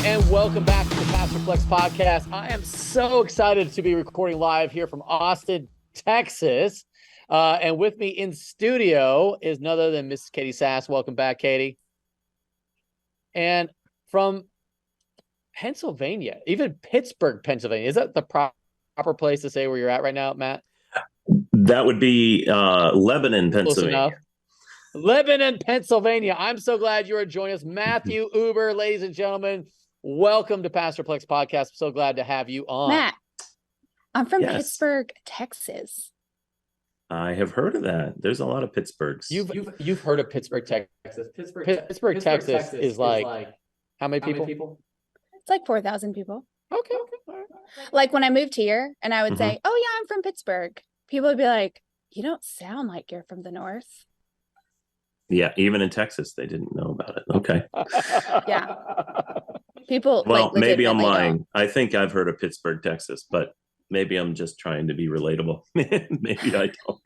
and welcome back to the Pastor Flex podcast. I am so excited to be recording live here from Austin, Texas. And with me in studio is none other than Miss Catie Sas. Welcome back, Katie. And from Pennsylvania, even Pittsburgh, Pennsylvania. Is that the proper place to say where you're at right now, Matt? That would be Lebanon, Pennsylvania. Lebanon, Pennsylvania. I'm so glad you are joining us. Matthew Uber, ladies and gentlemen, welcome to Pastor Plex Podcast. I'm so glad to have you on. Matt, I'm from Pittsburgh, Texas. I have heard of that. There's a lot of Pittsburghs. You've heard of Pittsburgh, Texas. Pittsburgh, Texas is like how many people? It's like 4,000 people. Okay. All right. Like when I moved here and I would say, oh yeah, I'm from Pittsburgh. People would be like, you don't sound like you're from the north. Yeah, even in Texas, they didn't know about it. Okay. Yeah. People. Well, maybe I'm lying. Don't. I think I've heard of Pittsburgh, Texas, but maybe I'm just trying to be relatable. Maybe I don't.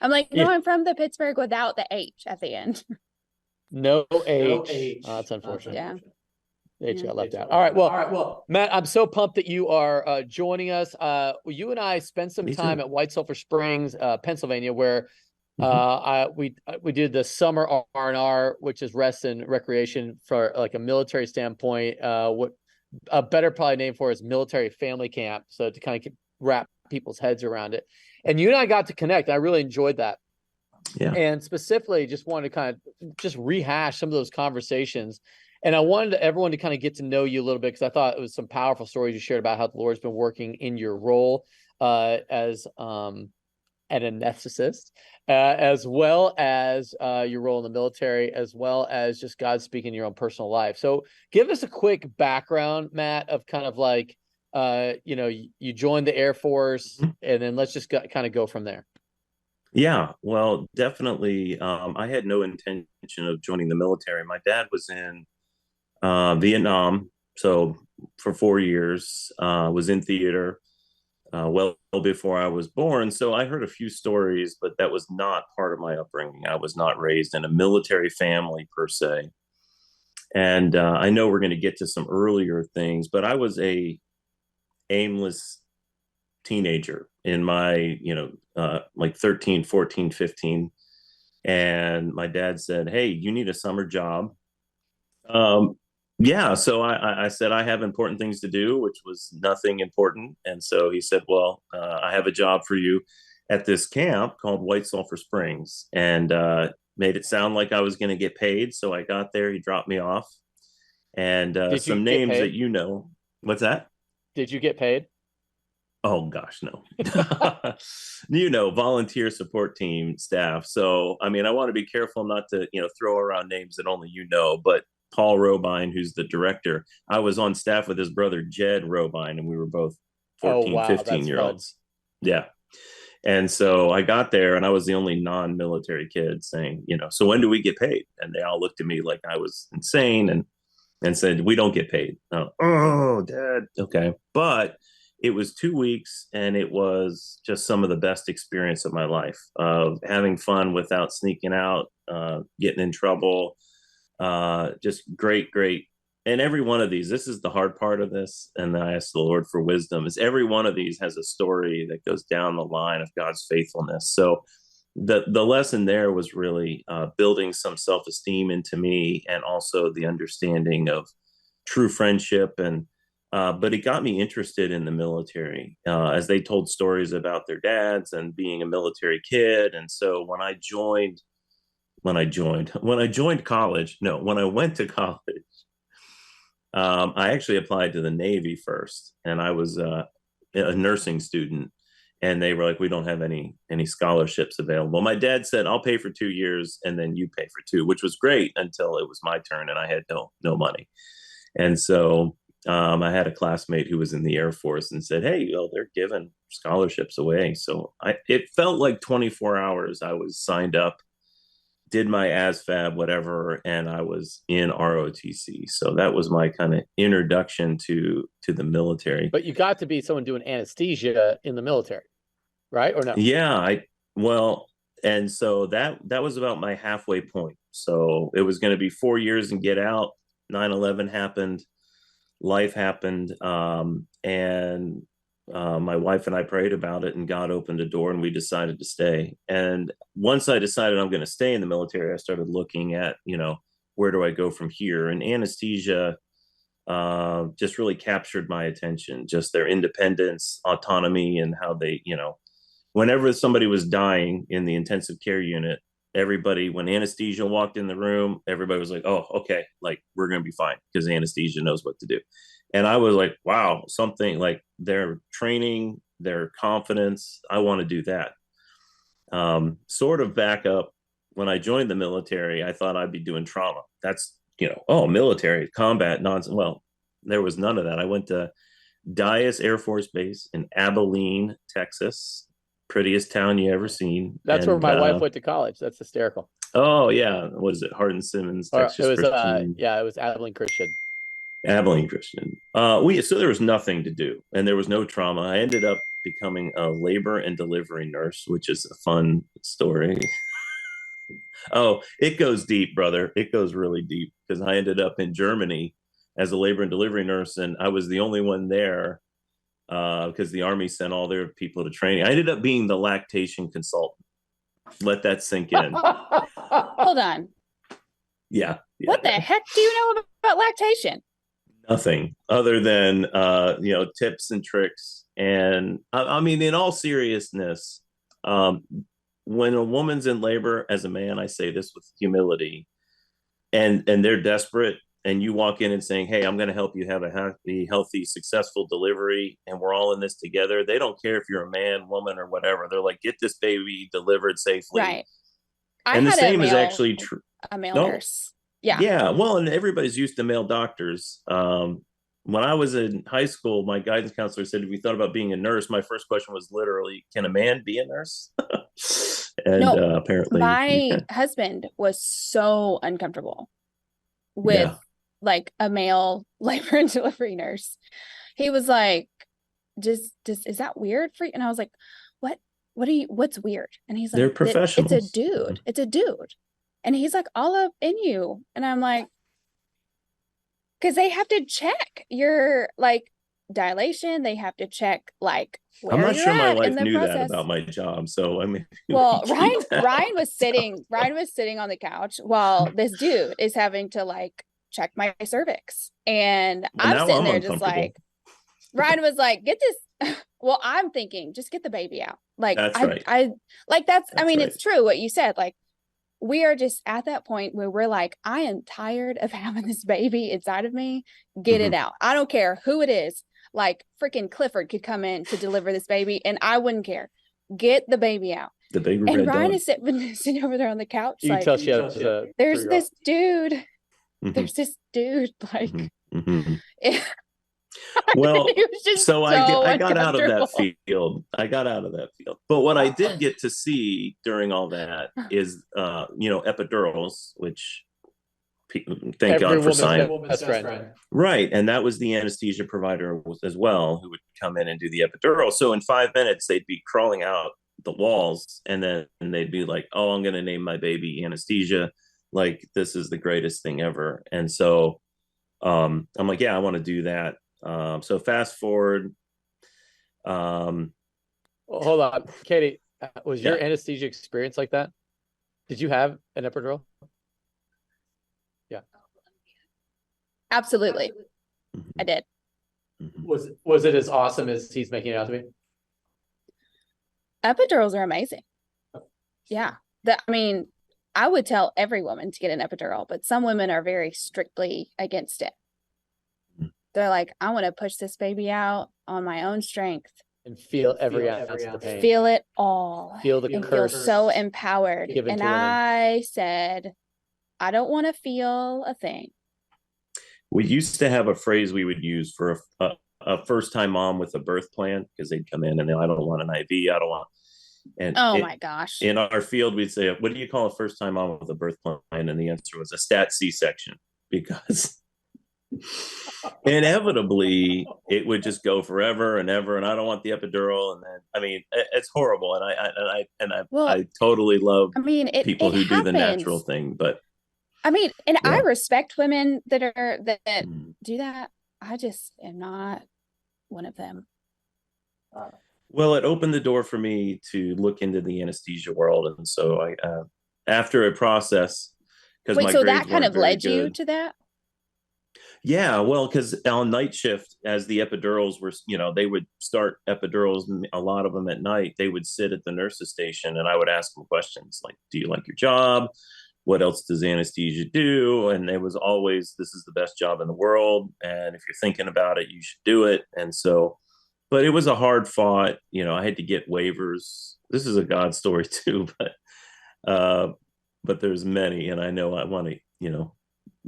I'm like, no, I'm from the Pittsburgh without the H at the end. No H. Oh, that's unfortunate. Yeah. H got left out. All right. Well, Matt, I'm so pumped that you are joining us. You and I spent some time at White Sulphur Springs, Pennsylvania, where we did the summer R&R, which is rest and recreation for like a military standpoint. What a better probably name for it is military family camp. So to kind of wrap people's heads around it. And you and I got to connect. I really enjoyed that. Yeah. And specifically just wanted to kind of just rehash some of those conversations. And I wanted everyone to kind of get to know you a little bit because I thought it was some powerful stories you shared about how the Lord's been working in your role as an anesthetist, as well as your role in the military, as well as just God speaking in your own personal life. So give us a quick background, Matt, of kind of like, you joined the Air Force, and then let's just kind of go from there. Yeah, well, definitely. I had no intention of joining the military. My dad was in Vietnam, so for 4 years, was in theater. Well before I was born. So I heard a few stories, but that was not part of my upbringing. I was not raised in a military family per se. And I know we're going to get to some earlier things, but I was a aimless teenager in my, like 13, 14, 15. And my dad said, hey, you need a summer job. Yeah, so I said, I have important things to do, which was nothing important. And so he said, well, I have a job for you at this camp called White Sulphur Springs, and made it sound like I was going to get paid. So I got there, he dropped me off, and some names that you know. What's that? Did you get paid? Oh, gosh, no. Volunteer support team staff. So, I mean, I want to be careful not to, throw around names that only but Paul Robine, who's the director, I was on staff with his brother, Jed Robine, and we were both 14, 15-year-olds. Yeah. And so I got there and I was the only non-military kid saying, so when do we get paid? And they all looked at me like I was insane and said, we don't get paid. Oh, Dad. Okay. But it was 2 weeks and it was just some of the best experience of my life of having fun without sneaking out, getting in trouble. Just great. And every one of these, this is the hard part of this. And I ask the Lord for wisdom, is every one of these has a story that goes down the line of God's faithfulness. So the lesson there was really building some self-esteem into me, and also the understanding of true friendship. And but it got me interested in the military as they told stories about their dads and being a military kid. And so when I went to college, I actually applied to the Navy first, and I was a nursing student, and they were like, we don't have any scholarships available. My dad said, I'll pay for 2 years and then you pay for 2, which was great until it was my turn and I had no money. And so I had a classmate who was in the Air Force and said, hey, they're giving scholarships away. So it felt like 24 hours. I was signed up, did my ASVAB, whatever, and I was in ROTC. So that was my kind of introduction to the military. But you got to be someone doing anesthesia in the military, right? Or no? Yeah, and so that was about my halfway point. So it was going to be 4 years and get out. 9/11 happened, life happened, and my wife and I prayed about it, and God opened a door, and we decided to stay. And once I decided I'm going to stay in the military, I started looking at, where do I go from here? And anesthesia just really captured my attention, just their independence, autonomy, and how they, whenever somebody was dying in the intensive care unit, everybody, when anesthesia walked in the room, everybody was like, oh, okay, like we're going to be fine because anesthesia knows what to do. And I was like, wow, something like their training, their confidence, I want to do that. Sort of back up, when I joined the military, I thought I'd be doing trauma. That's, military, combat, nonsense. Well, there was none of that. I went to Dyess Air Force Base in Abilene, Texas, prettiest town you ever seen. That's where my wife went to college. That's hysterical. Oh yeah, what is it? Hardin Simmons, Texas it was, Christian. it was Abilene Christian. Abilene Christian. So there was nothing to do, and there was no trauma. I ended up becoming a labor and delivery nurse, which is a fun story. Oh, it goes deep, brother. It goes really deep, because I ended up in Germany as a labor and delivery nurse, and I was the only one there because the Army sent all their people to training. I ended up being the lactation consultant. Let that sink in. Hold on. Yeah. What the heck do you know about lactation? Nothing other than tips and tricks. And I mean, in all seriousness, when a woman's in labor, as a man, I say this with humility, and they're desperate, and you walk in and saying, hey, I'm going to help you have a happy, healthy, successful delivery, and we're all in this together. They don't care if you're a man, woman, or whatever. They're like, get this baby delivered safely. Right. And the same is actually true. A male nurse. Yeah. Yeah. Well, and everybody's used to male doctors. When I was in high school, my guidance counselor said, if we thought about being a nurse, my first question was literally, can a man be a nurse? And apparently my husband was so uncomfortable with like a male labor and delivery nurse. He was like, just is that weird for you? And I was like, what's weird? And he's like, they're professionals. It's a dude. It's a dude. And he's like, all up in you. And I'm like, because they have to check your like dilation. They have to check like where I'm not you're sure my at wife in the knew process. that about my job. So I mean, well, Ryan was sitting on the couch while this dude is having to like check my cervix, and I'm sitting there just like, Ryan was like, get this. Well, I'm thinking, just get the baby out. Like, that's right. I like that's I mean, right. It's true what you said. Like, we are just at that point where we're like, I am tired of having this baby inside of me. Get it out. I don't care who it is. Like freaking Clifford could come in to deliver this baby and I wouldn't care. Get the baby out. The big and red Ryan dog. is sitting over there on the couch. You like, tell she has there's this dude. There's this dude. Like, well, so I got out of that field. But what I did get to see during all that is, epidurals, which thank God for science. Right. And that was the anesthesia provider as well, who would come in and do the epidural. So in 5 minutes, they'd be crawling out the walls, and then they'd be like, oh, I'm going to name my baby Anesthesia. Like, this is the greatest thing ever. And so I'm like, yeah, I want to do that. So fast forward. Hold on, Katie, was your anesthesia experience like that? Did you have an epidural? Yeah, absolutely. I did. Was it as awesome as he's making it out to be? Epidurals are amazing. Yeah. I would tell every woman to get an epidural, but some women are very strictly against it. They're like, I want to push this baby out on my own strength. And feel every ounce of the pain. Feel it all. Feel the curse. Feel so empowered. And I said, I don't want to feel a thing. We used to have a phrase we would use for a first-time mom with a birth plan, because they'd come in and I don't want an IV, I don't want. And my gosh. In our field, we'd say, what do you call a first-time mom with a birth plan? And the answer was a stat C-section, because inevitably it would just go forever and ever, and I don't want the epidural. And then, it's horrible. And I totally love people who do the natural thing, but I mean, and Yeah. I respect women that Mm. do that. I just am not one of them. Well, it opened the door for me to look into the anesthesia world. And so after a process, because Wait, my so that grades kind weren't of very led you good. to that? Yeah, well, because on night shift, as the epidurals were, they would start epidurals, a lot of them at night, they would sit at the nurse's station and I would ask them questions like, do you like your job? What else does anesthesia do? And it was always, this is the best job in the world. And if you're thinking about it, you should do it. And so, but it was a hard fought, I had to get waivers. This is a God story too, uh, but there's many. And I know I want to,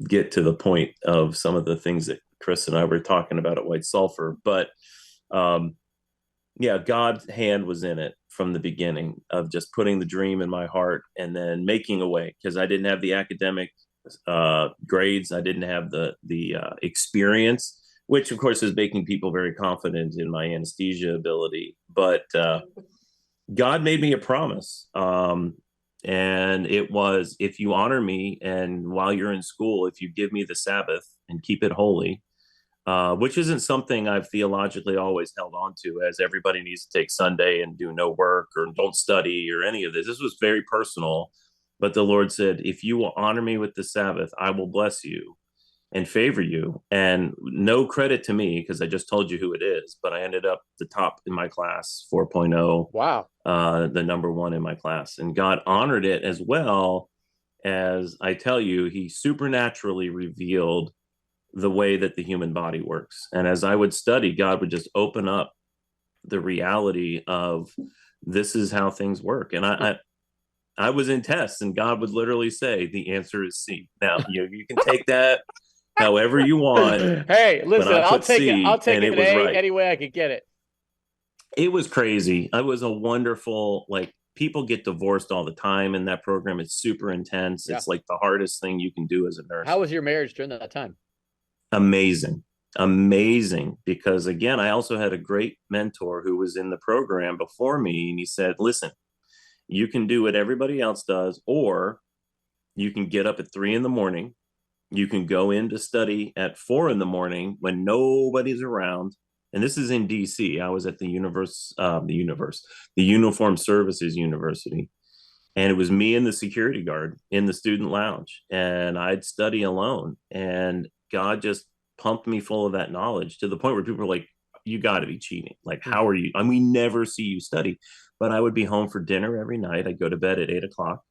get to the point of some of the things that Chris and I were talking about at White Sulphur. But yeah, God's hand was in it from the beginning of just putting the dream in my heart and then making a way, because I didn't have the academic grades. I didn't have the experience, which of course is making people very confident in my anesthesia ability. But God made me a promise. And it was, if you honor me and while you're in school, if you give me the Sabbath and keep it holy, which isn't something I've theologically always held on to, as everybody needs to take Sunday and do no work or don't study or any of this. This was very personal. But the Lord said, if you will honor me with the Sabbath, I will bless you and favor you. And no credit to me, because I just told you who it is, but I ended up the top in my class, 4.0. Wow. The number one in my class. And God honored it, as well as, I tell you, he supernaturally revealed the way that the human body works. And as I would study, God would just open up the reality of, this is how things work. And I was in tests and God would literally say, the answer is C. Now, you can take that however you want, Hey, but listen, I I'll put take it. I'll C take and it it was A right. any way I could get it. It was crazy. It was a wonderful, people get divorced all the time in that program. It's super intense. Yeah. It's like the hardest thing you can do as a nurse. How was your marriage during that time? Amazing. Because again, I also had a great mentor who was in the program before me. And he said, listen, you can do what everybody else does, or you can get up at 3 a.m. You can go in to study at 4 a.m. when nobody's around. And this is in DC. I was at the Uniform Services University. And it was me and the security guard in the student lounge. And I'd study alone. And God just pumped me full of that knowledge, to the point where people were like, you got to be cheating. Like, how are you? I mean, we never see you study. But I would be home for dinner every night. I'd go to bed at 8 o'clock.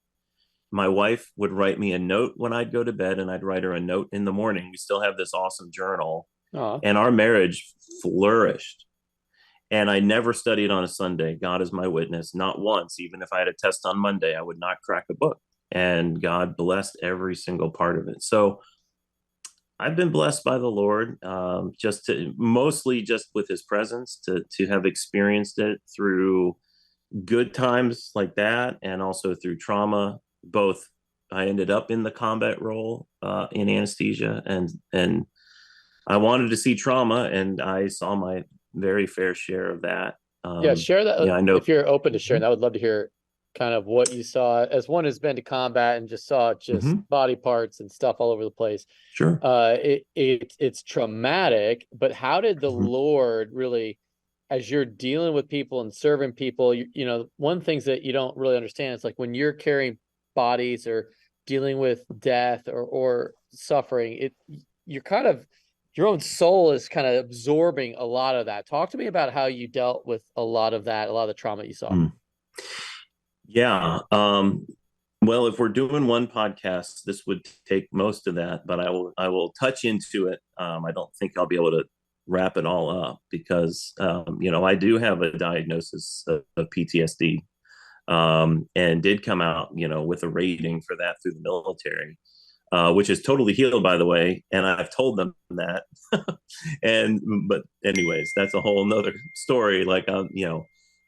My wife would write me a note when I'd go to bed, and I'd write her a note in the morning. We still have this awesome journal. And our marriage flourished. And I never studied on a Sunday. God is my witness. Not once. Even if I had a test on Monday, I would not crack a book. And God blessed every single part of it. So I've been blessed by the Lord, mostly just with his presence, to have experienced it through good times like that, and also through trauma. Both, I ended up in the combat role in anesthesia, and I wanted to see trauma, and I saw my very fair share of that. Yeah, share that. Yeah, I know. If you're open to sharing, I would love to hear kind of what you saw, as one who's been to combat and just saw body parts and stuff all over the place. Sure. It's traumatic, but how did the Lord really, as you're dealing with people and serving people, one things that you don't really understand is, like, when you're carrying bodies or dealing with death or suffering, you're kind of, your own soul is kind of absorbing a lot of that. Talk to me about how you dealt with a lot of that, a lot of the trauma you saw. Yeah. Well, if we're doing one podcast, this would take most of that, but I will touch into it. I don't think I'll be able to wrap it all up, because I do have a diagnosis of PTSD, and did come out with a rating for that through the military. Which is totally healed, by the way. And I've told them that. But anyways, that's a whole nother story.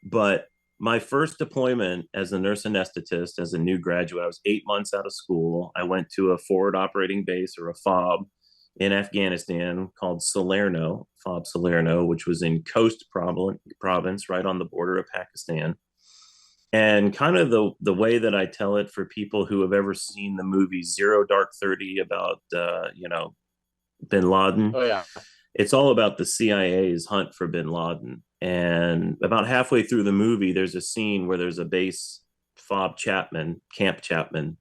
But my first deployment as a nurse anesthetist, as a new graduate, I was 8 months out of school. I went to a forward operating base, or a FOB, in Afghanistan called Salerno, FOB Salerno, which was in Khost province, right on the border of Pakistan. And kind of the way that I tell it for people who have ever seen the movie Zero Dark 30 about bin Laden, Oh yeah. it's all about the CIA's hunt for bin Laden. And about halfway through the movie, there's a scene where there's a base Camp Chapman,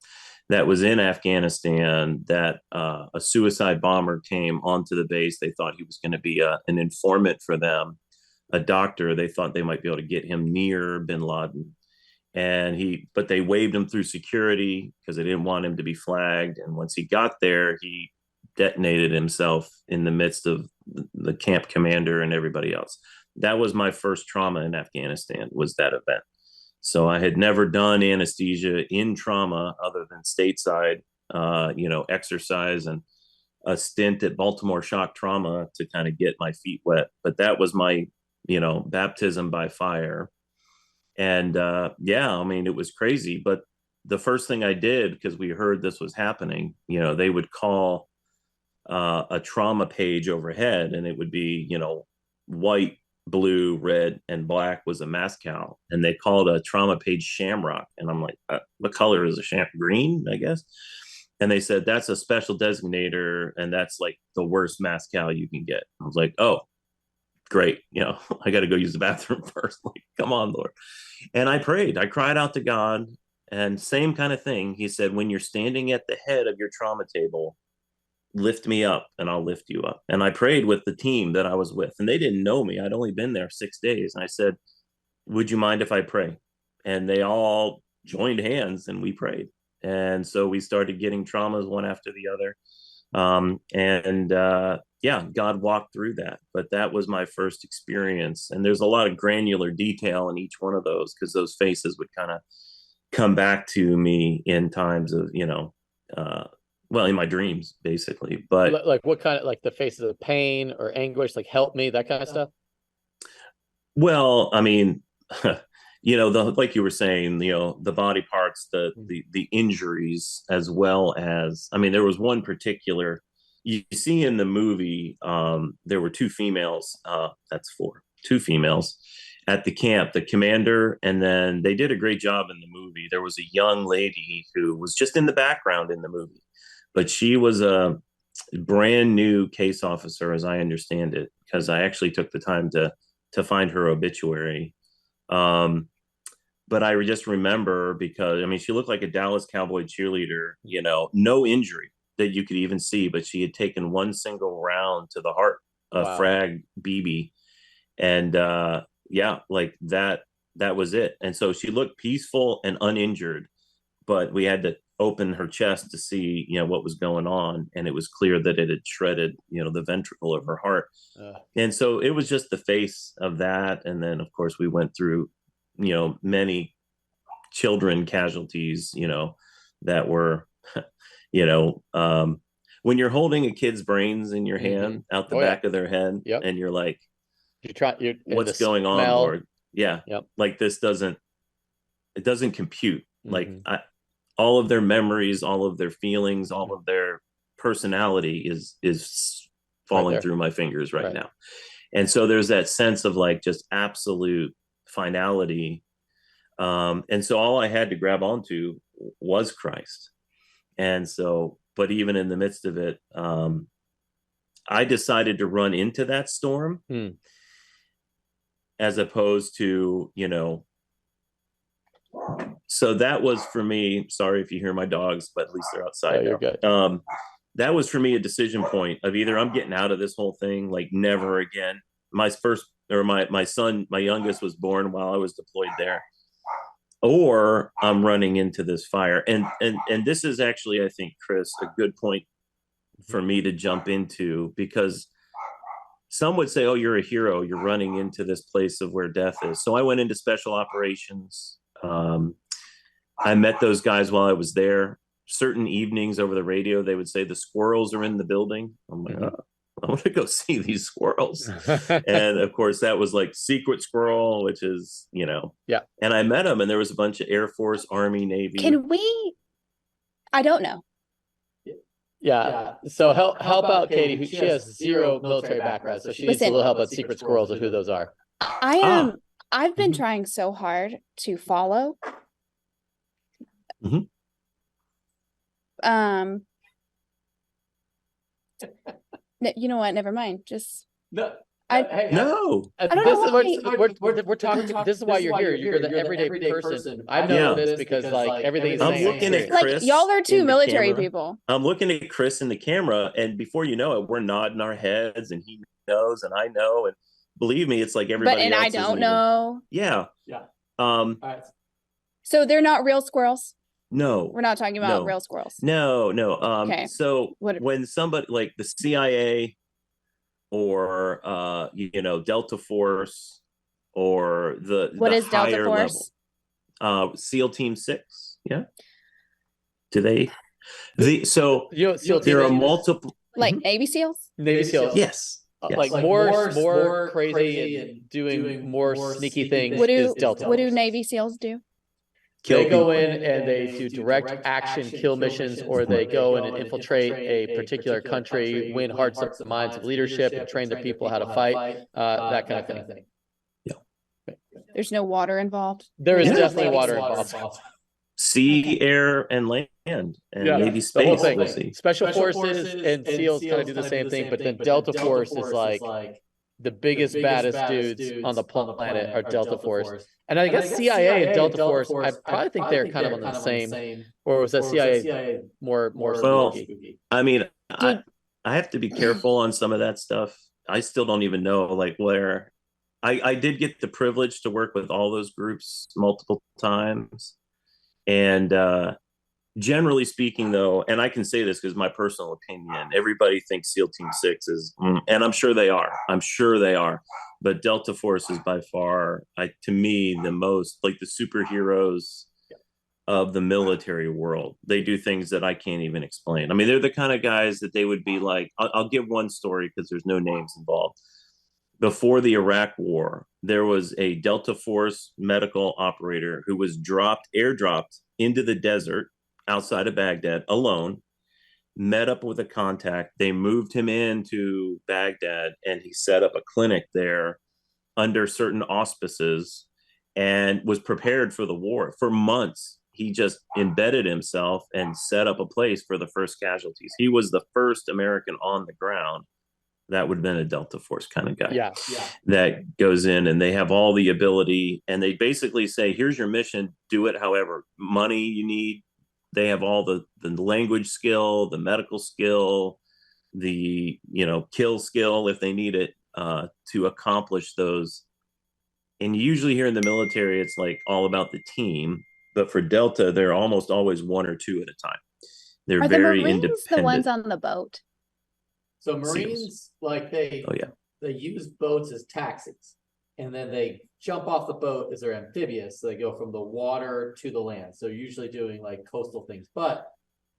that was in Afghanistan, that a suicide bomber came onto the base. They thought he was going to be an informant for them, a doctor. They thought they might be able to get him near bin Laden. But they waved him through security because they didn't want him to be flagged. And once he got there, he detonated himself in the midst of the camp commander and everybody else. That was my first trauma in Afghanistan, was that event. So I had never done anesthesia in trauma other than stateside, exercise and a stint at Baltimore Shock Trauma to kind of get my feet wet. But that was my, baptism by fire. And it was crazy. But the first thing I did, because we heard this was happening, they would call a trauma page overhead, and it would be, white, blue, red, and black was a mascal, and they called a trauma page shamrock. And I'm like, what color is a shamrock? Green, I guess. And they said that's a special designator, and that's like the worst mascal you can get. I was like, oh, great. I got to go use the bathroom first. Like, come on, Lord. And I prayed. I cried out to God, and same kind of thing. He said, when you're standing at the head of your trauma table, lift me up and I'll lift you up. And I prayed with the team that I was with, and they didn't know me. I'd only been there 6 days. And I said, would you mind if I pray? And they all joined hands and we prayed. And so we started getting traumas one after the other. God walked through that. But that was my first experience. And there's a lot of granular detail in each one of those, because those faces would kind of come back to me in times of, in my dreams, basically. But like what kind of, like the faces of pain or anguish, like help me, that kind of stuff? Well, I mean, like you were saying, the body parts, the injuries, as well as, I mean, there was one particular, you see in the movie, there were two females, two females at the camp, the commander, and then they did a great job in the movie. There was a young lady who was just in the background in the movie, but she was a brand new case officer, as I understand it, because I actually took the time to find her obituary. But I just remember, because, I mean, she looked like a Dallas Cowboy cheerleader, no injury that you could even see, but she had taken one single round to the heart, a Wow. frag BB. And like that was it. And so she looked peaceful and uninjured, but we had to open her chest to see, what was going on. And it was clear that it had shredded, the ventricle of her heart. And so it was just the face of that. And then, of course, we went through, many children casualties, that were, when you're holding a kid's brains in your hand out the back of their head, and you're like, what's going on, Lord? Yeah. Yep. Like, it doesn't compute. Like, all of their memories, all of their feelings, all of their personality is falling through my fingers right now. And so there's that sense of like just absolute finality. And so all I had to grab onto was Christ. And so, but even in the midst of it, I decided to run into that storm as opposed to, so that was for me, sorry if you hear my dogs, but at least they're outside. Oh, you're good. That was for me a decision point of either I'm getting out of this whole thing, like never again. My son, my youngest, was born while I was deployed there, or I'm running into this fire. And this is actually, I think, Chris, a good point for me to jump into, because some would say, oh, you're a hero, you're running into this place of where death is. So I went into special operations. I met those guys while I was there. Certain evenings over the radio, they would say the squirrels are in the building. I'm like, oh, I want to go see these squirrels. And of course, that was like Secret Squirrel, which is, yeah. And I met them, and there was a bunch of Air Force, Army, Navy. I don't know. Yeah. So how about Katie, who she has zero military background, so she needs a little help with Secret Squirrels of who those are. I've been trying so hard to follow Mhm. You know what? Never mind. Just No, I hey, No. I don't this know is why. we're talking. This is why you're here. You're the everyday person. I know Yeah. this because like everything he's I'm saying. looking at Like Chris y'all are two in the military camera. people. I'm looking at Chris in the camera, and before you know it, we're nodding our heads, and he knows, and I know, and believe me, it's like everybody and else I isn't don't even- know. Yeah. Yeah. Um. All right. So they're not real squirrels. No. We're not talking about No. real squirrels. No. Okay. So What- when somebody like the CIA or Delta Force or What the is Delta higher Force? level, SEAL Team 6, yeah. Do they? SEAL there are team, multiple. Like Navy SEAls? Navy SEAls. Yes. Yes. Like more crazy and doing more sneaky things is Delta. What do Navy SEAls do? They go in and they do direct action kill missions, or they go in and infiltrate a particular country, win hearts and minds of leadership, and train their people how to fight. That kind of thing. Yeah. There's no water involved. There is Yeah. definitely water involved. Sea, air, and land, and maybe the space. whole thing. We'll see. Special forces and SEAls kind of do the same thing, but then Delta Force is like the biggest, baddest dudes on the planet are Delta Force. And I guess CIA and Delta Force, I probably think they're kind of on the same, or was that CIA more Well, spooky? I mean, I have to be careful on some of that stuff. I still don't even know like where I did get the privilege to work with all those groups multiple times. And generally speaking, though, and I can say this because my personal opinion, everybody thinks SEAL Team 6 is, and I'm sure they are. I'm sure they are. But Delta Force is by far, to me, the most like the superheroes of the military world. They do things that I can't even explain. I mean, they're the kind of guys that they would be like, I'll give one story because there's no names involved. Before the Iraq War, there was a Delta Force medical operator who was airdropped into the desert outside of Baghdad alone, met up with a contact. They moved him into Baghdad and he set up a clinic there under certain auspices and was prepared for the war. For months, he just embedded himself and set up a place for the first casualties. He was the first American on the ground. That would have been a Delta Force kind of guy. Yeah. That goes in and they have all the ability and they basically say, here's your mission, do it however money you need. They have all the language skill, the medical skill, the kill skill if they need it to accomplish those. And usually here in the military, it's like all about the team. But for Delta, they're almost always one or two at a time. They're very the Marines independent. The ones on the boat. So Marines, like they use boats as taxis, and then they jump off the boat as they're amphibious. So they go from the water to the land. So usually doing like coastal things. But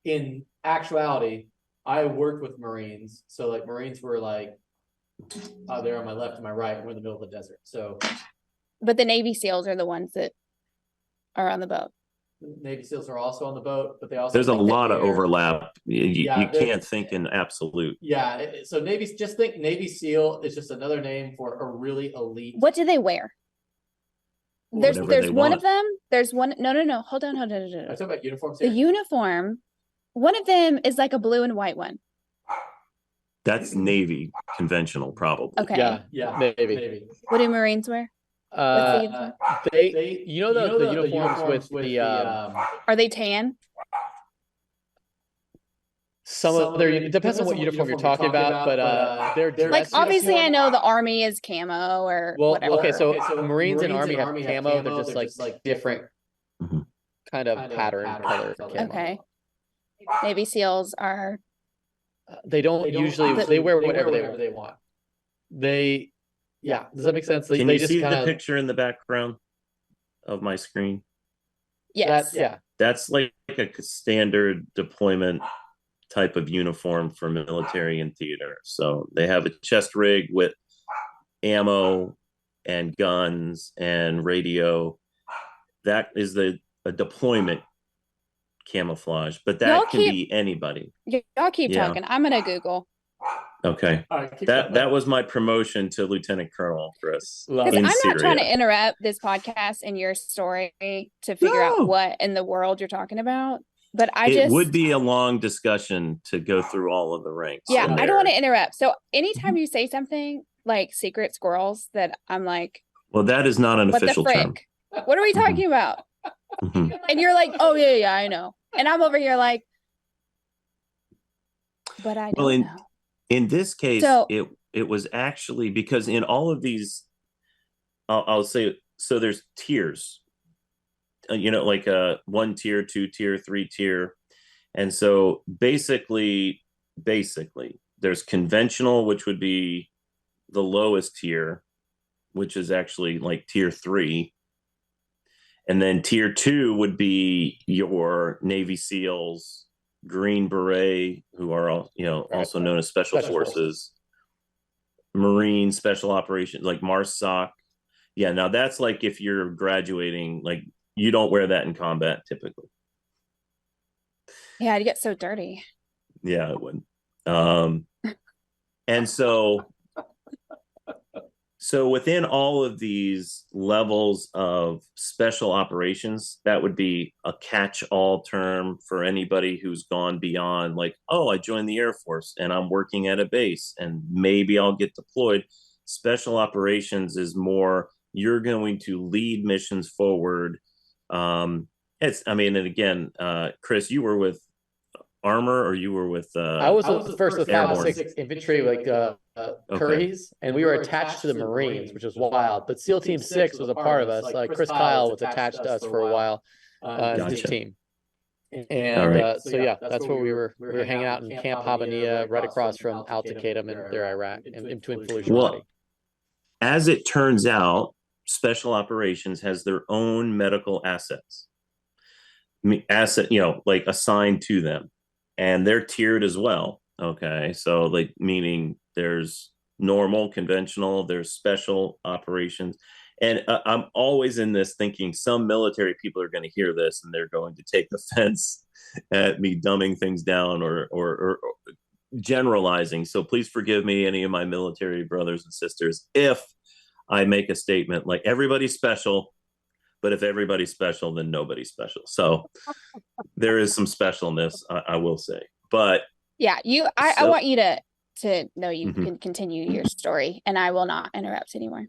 in actuality, I worked with Marines. So like Marines were like they're on my left and my right. We're in the middle of the desert. So, but the Navy SEALs are the ones that are on the boat. Navy SEALs are also on the boat, but they also there's a lot of overlap. You can't think in absolute. Yeah, so just think Navy SEAL is just another name for a really elite. What do they wear? There's one want. of them. There's one. No. Hold on. I'm talking about uniforms The here. uniform. One of them is like a blue and white one. That's Navy conventional, probably. Okay. Yeah, maybe. What do Marines wear? What's the uniform? The uniforms with the are they tan? It depends on what uniform you're talking about, but they're like obviously I know the Army is camo or whatever. Okay, so Marines and Army have camo. They're just like different kind of pattern color. Okay. Navy SEAls are. They don't usually. They wear whatever they want. Yeah. Does that make sense? Can you see the picture in the background of my screen? Yes. That's like a standard deployment type of uniform for military and theater. So they have a chest rig with ammo and guns and radio. That is a deployment camouflage, but that can be anybody. Y'all keep talking. I'm gonna Google. Okay. All right, keep That going. was my promotion to Lieutenant Colonel, Chris. Love Because it. In I'm not trying to Syria. interrupt this podcast and your story to figure out No. what in the world you're talking about. But It would be a long discussion to go through all of the ranks. yeah, in I don't want to there. interrupt. So anytime you say something like secret squirrels, that I'm like, Well, that is not an what the official term. frick? What are we talking about? Mhm. And you're like, oh yeah, I know. And I'm over here like, but I don't know. In this case, So it was actually because in all of these, I'll say, so there's tiers, like a 1 tier, 2 tier, 3 tier. And so basically, there's conventional, which would be the lowest tier, which is actually like tier 3. And then tier 2 would be your Navy SEALs, Green Beret, who are also known as Special Forces, Marine Special Operations, like MARSOC. Yeah, now that's like if you're graduating, like you don't wear that in combat typically. yeah, it gets so dirty. Yeah, it would. And so within all of these levels of special operations, that would be a catch-all term for anybody who's gone beyond like, oh, I joined the Air Force and I'm working at a base and maybe I'll get deployed. Special operations is more, you're going to lead missions forward. And again, Chris, you were with Armor, or you were with I was the first of Airborne. 506 infantry, like Curries, and we were attached to the Marines, which was wild. But SEAL Team 6 was a part of us. Like Chris Kyle was attached to us for a while, his team. And so yeah, that's where we were hanging out in Camp Habbaniyah, right across from Al Taqatum in there, Iraq, in between Fallujah. Well, as it turns out, special operations has their own medical assets. Like assigned to them, and they're tiered as well. Okay, so like meaning there's normal, conventional, there's special operations. And I'm always in this thinking some military people are going to hear this and they're going to take offense at me dumbing things down or generalizing. So please forgive me, any of my military brothers and sisters, if I make a statement like everybody's special, but if everybody's special, then nobody's special. So there is some specialness, I will say. But yeah, I want you to know you can continue your story, and I will not interrupt anymore.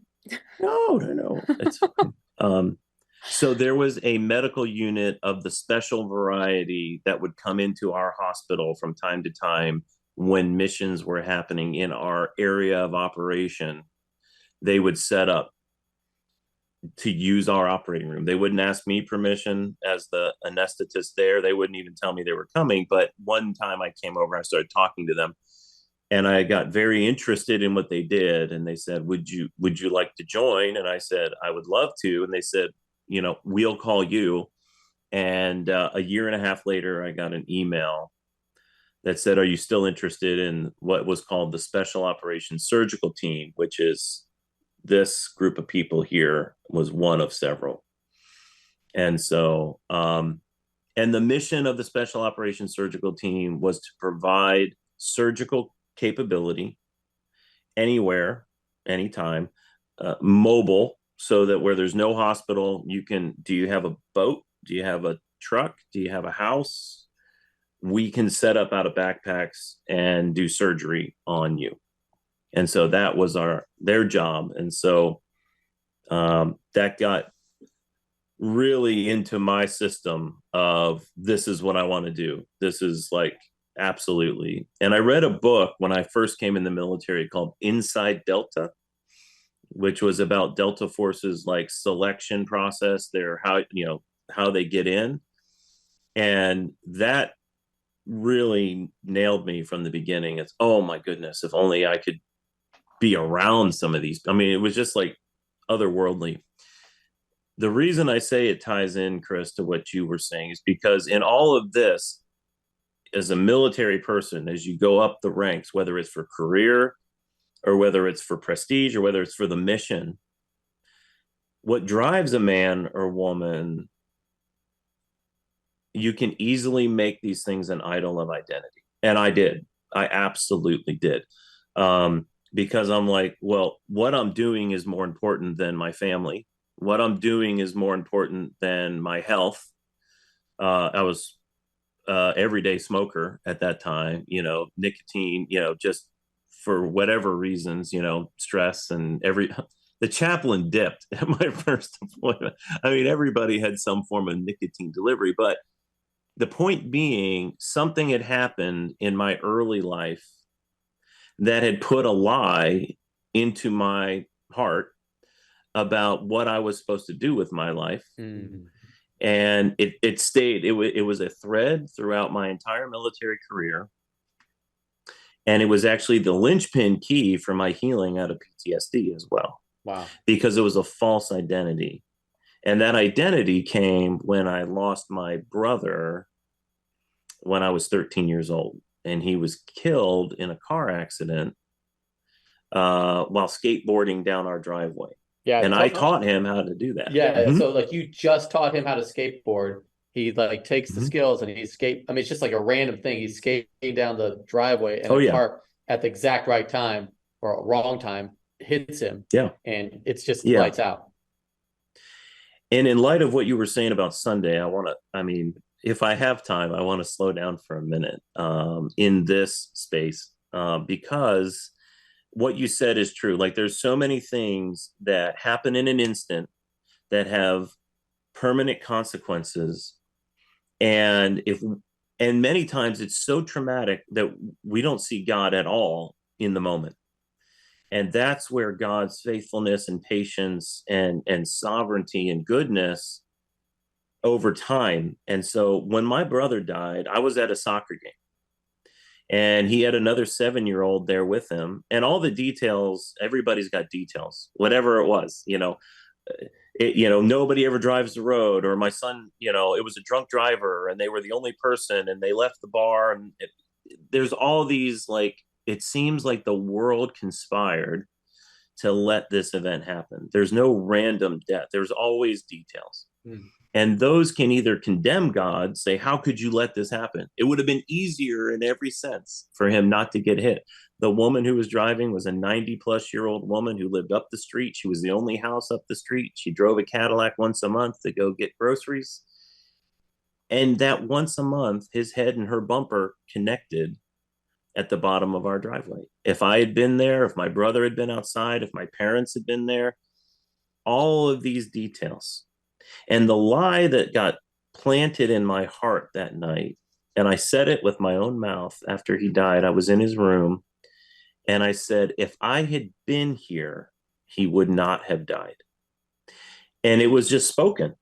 No, it's fine. So there was a medical unit of the special variety that would come into our hospital from time to time when missions were happening in our area of operation. They would set up to use our operating room. They wouldn't ask me permission as the anesthetist there. They wouldn't even tell me they were coming. But one time I came over, I started talking to them, and I got very interested in what they did. And they said, would you like to join? And I said, I would love to. And they said, we'll call you. And a year and a half later, I got an email that said, are you still interested in what was called the Special Operations Surgical Team, which is this group of people here was one of several. And so, and the mission of the Special Operations Surgical Team was to provide surgical capability anywhere, anytime, mobile, so that where there's no hospital, do you have a boat? Do you have a truck? Do you have a house? We can set up out of backpacks and do surgery on you. And so that was their job. And so that got really into my system of, this is what I want to do. This is like, absolutely. And I read a book when I first came in the military called Inside Delta, which was about Delta Force's like selection process, how they get in. And that really nailed me from the beginning. It's, oh my goodness, if only I could be around some of these. I mean, it was just like otherworldly. The reason I say it ties in, Chris, to what you were saying is because in all of this, as a military person, as you go up the ranks, whether it's for career or whether it's for prestige or whether it's for the mission, what drives a man or woman, you can easily make these things an idol of identity. And I did. I absolutely did. Because I'm like, well, what I'm doing is more important than my family. What I'm doing is more important than my health. I was everyday smoker at that time, nicotine, just for whatever reasons, stress and the chaplain dipped at my first appointment. I mean, everybody had some form of nicotine delivery, but the point being, something had happened in my early life that had put a lie into my heart about what I was supposed to do with my life. Mm. And it stayed. It was a thread throughout my entire military career. And it was actually the linchpin key for my healing out of PTSD as well. Wow. Because it was a false identity. And that identity came when I lost my brother when I was 13 years old. And he was killed in a car accident while skateboarding down our driveway. Yeah. And I taught him how to do that. Yeah. Mm-hmm. So like you just taught him how to skateboard. He like takes the skills and he's I mean, it's just like a random thing. He's skating down the driveway and a car at the exact right time or wrong time hits him. Yeah. And it's just lights out. And in light of what you were saying about Sunday, if I have time, I want to slow down for a minute in this space because what you said is true. Like there's so many things that happen in an instant that have permanent consequences. And many times it's so traumatic that we don't see God at all in the moment. And that's where God's faithfulness and patience and sovereignty and goodness over time. And so when my brother died, I was at a soccer game. And he had another 7-year-old there with him. And all the details, everybody's got details, whatever it was, nobody ever drives the road, or my son, it was a drunk driver and they were the only person and they left the bar. And there's all these, like, it seems like the world conspired to let this event happen. There's no random death. There's always details. Mm. And those can either condemn God, say, how could you let this happen? It would have been easier in every sense for him not to get hit. The woman who was driving was a 90-plus-year-old woman who lived up the street. She was the only house up the street. She drove a Cadillac once a month to go get groceries. And that once a month, his head and her bumper connected at the bottom of our driveway. If I had been there, if my brother had been outside, if my parents had been there, all of these details. And the lie that got planted in my heart that night, and I said it with my own mouth after he died, I was in his room, and I said, if I had been here, he would not have died. And it was just spoken.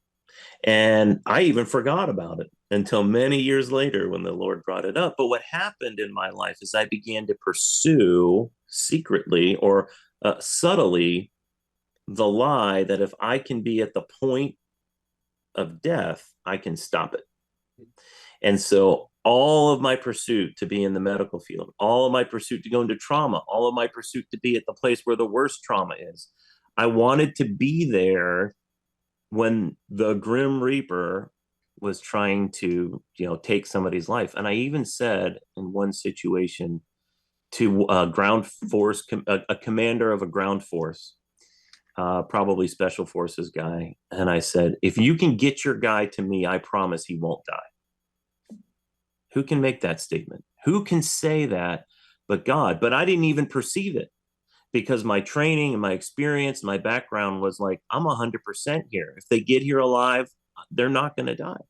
And I even forgot about it until many years later when the Lord brought it up. But what happened in my life is I began to pursue secretly or subtly the lie that if I can be at the point of death, I can stop it. And so all of my pursuit to be in the medical field, all of my pursuit to go into trauma, all of my pursuit to be at the place where the worst trauma is, I wanted to be there when the Grim Reaper was trying to, take somebody's life. And I even said in one situation to a ground force, a commander of a ground force, probably special forces guy. And I said, if you can get your guy to me, I promise he won't die. Who can make that statement? Who can say that but God? But I didn't even perceive it because my training and my experience, my background was like, I'm 100% here. If they get here alive, they're not going to die.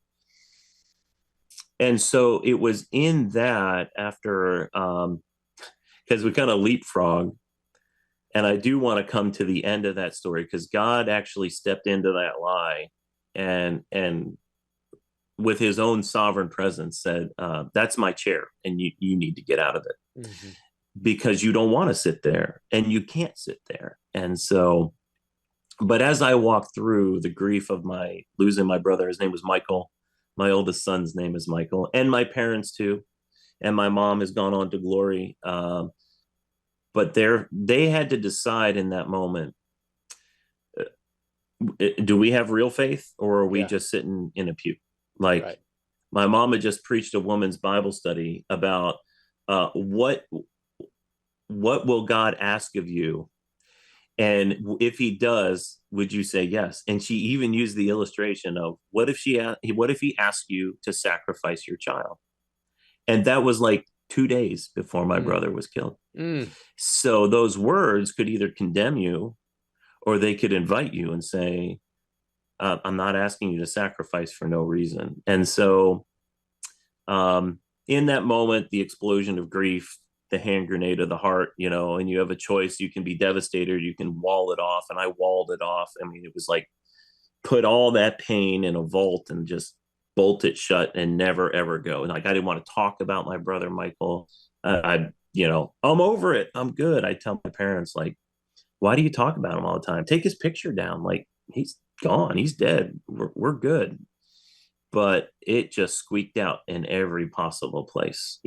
And so it was in that after, because we kind of leapfrog. And I do want to come to the end of that story because God actually stepped into that lie and with his own sovereign presence said, that's my chair and you need to get out of it. Mm-hmm. Because you don't want to sit there and you can't sit there. And so, but as I walked through the grief of losing my brother, his name was Michael. My oldest son's name is Michael, and my parents too. And my mom has gone on to glory. But they had to decide in that moment, do we have real faith or are we just sitting in a pew? Like right. My mom had just preached a woman's Bible study about what will God ask of you? And if he does, would you say yes? And she even used the illustration of what if he asked you to sacrifice your child? And that was like 2 days before my brother was killed. So those words could either condemn you or they could invite you and say, I'm not asking you to sacrifice for no reason. And so in that moment, the explosion of grief, the hand grenade of the heart, and you have a choice. You can be devastated, or you can wall it off. And I walled it off. I mean, it was like put all that pain in a vault and just bolt it shut and never, ever go. And like, I didn't want to talk about my brother, Michael. I'm over it. I'm good. I tell my parents, like, why do you talk about him all the time? Take his picture down. Like, he's gone. He's dead. We're good. But it just squeaked out in every possible place,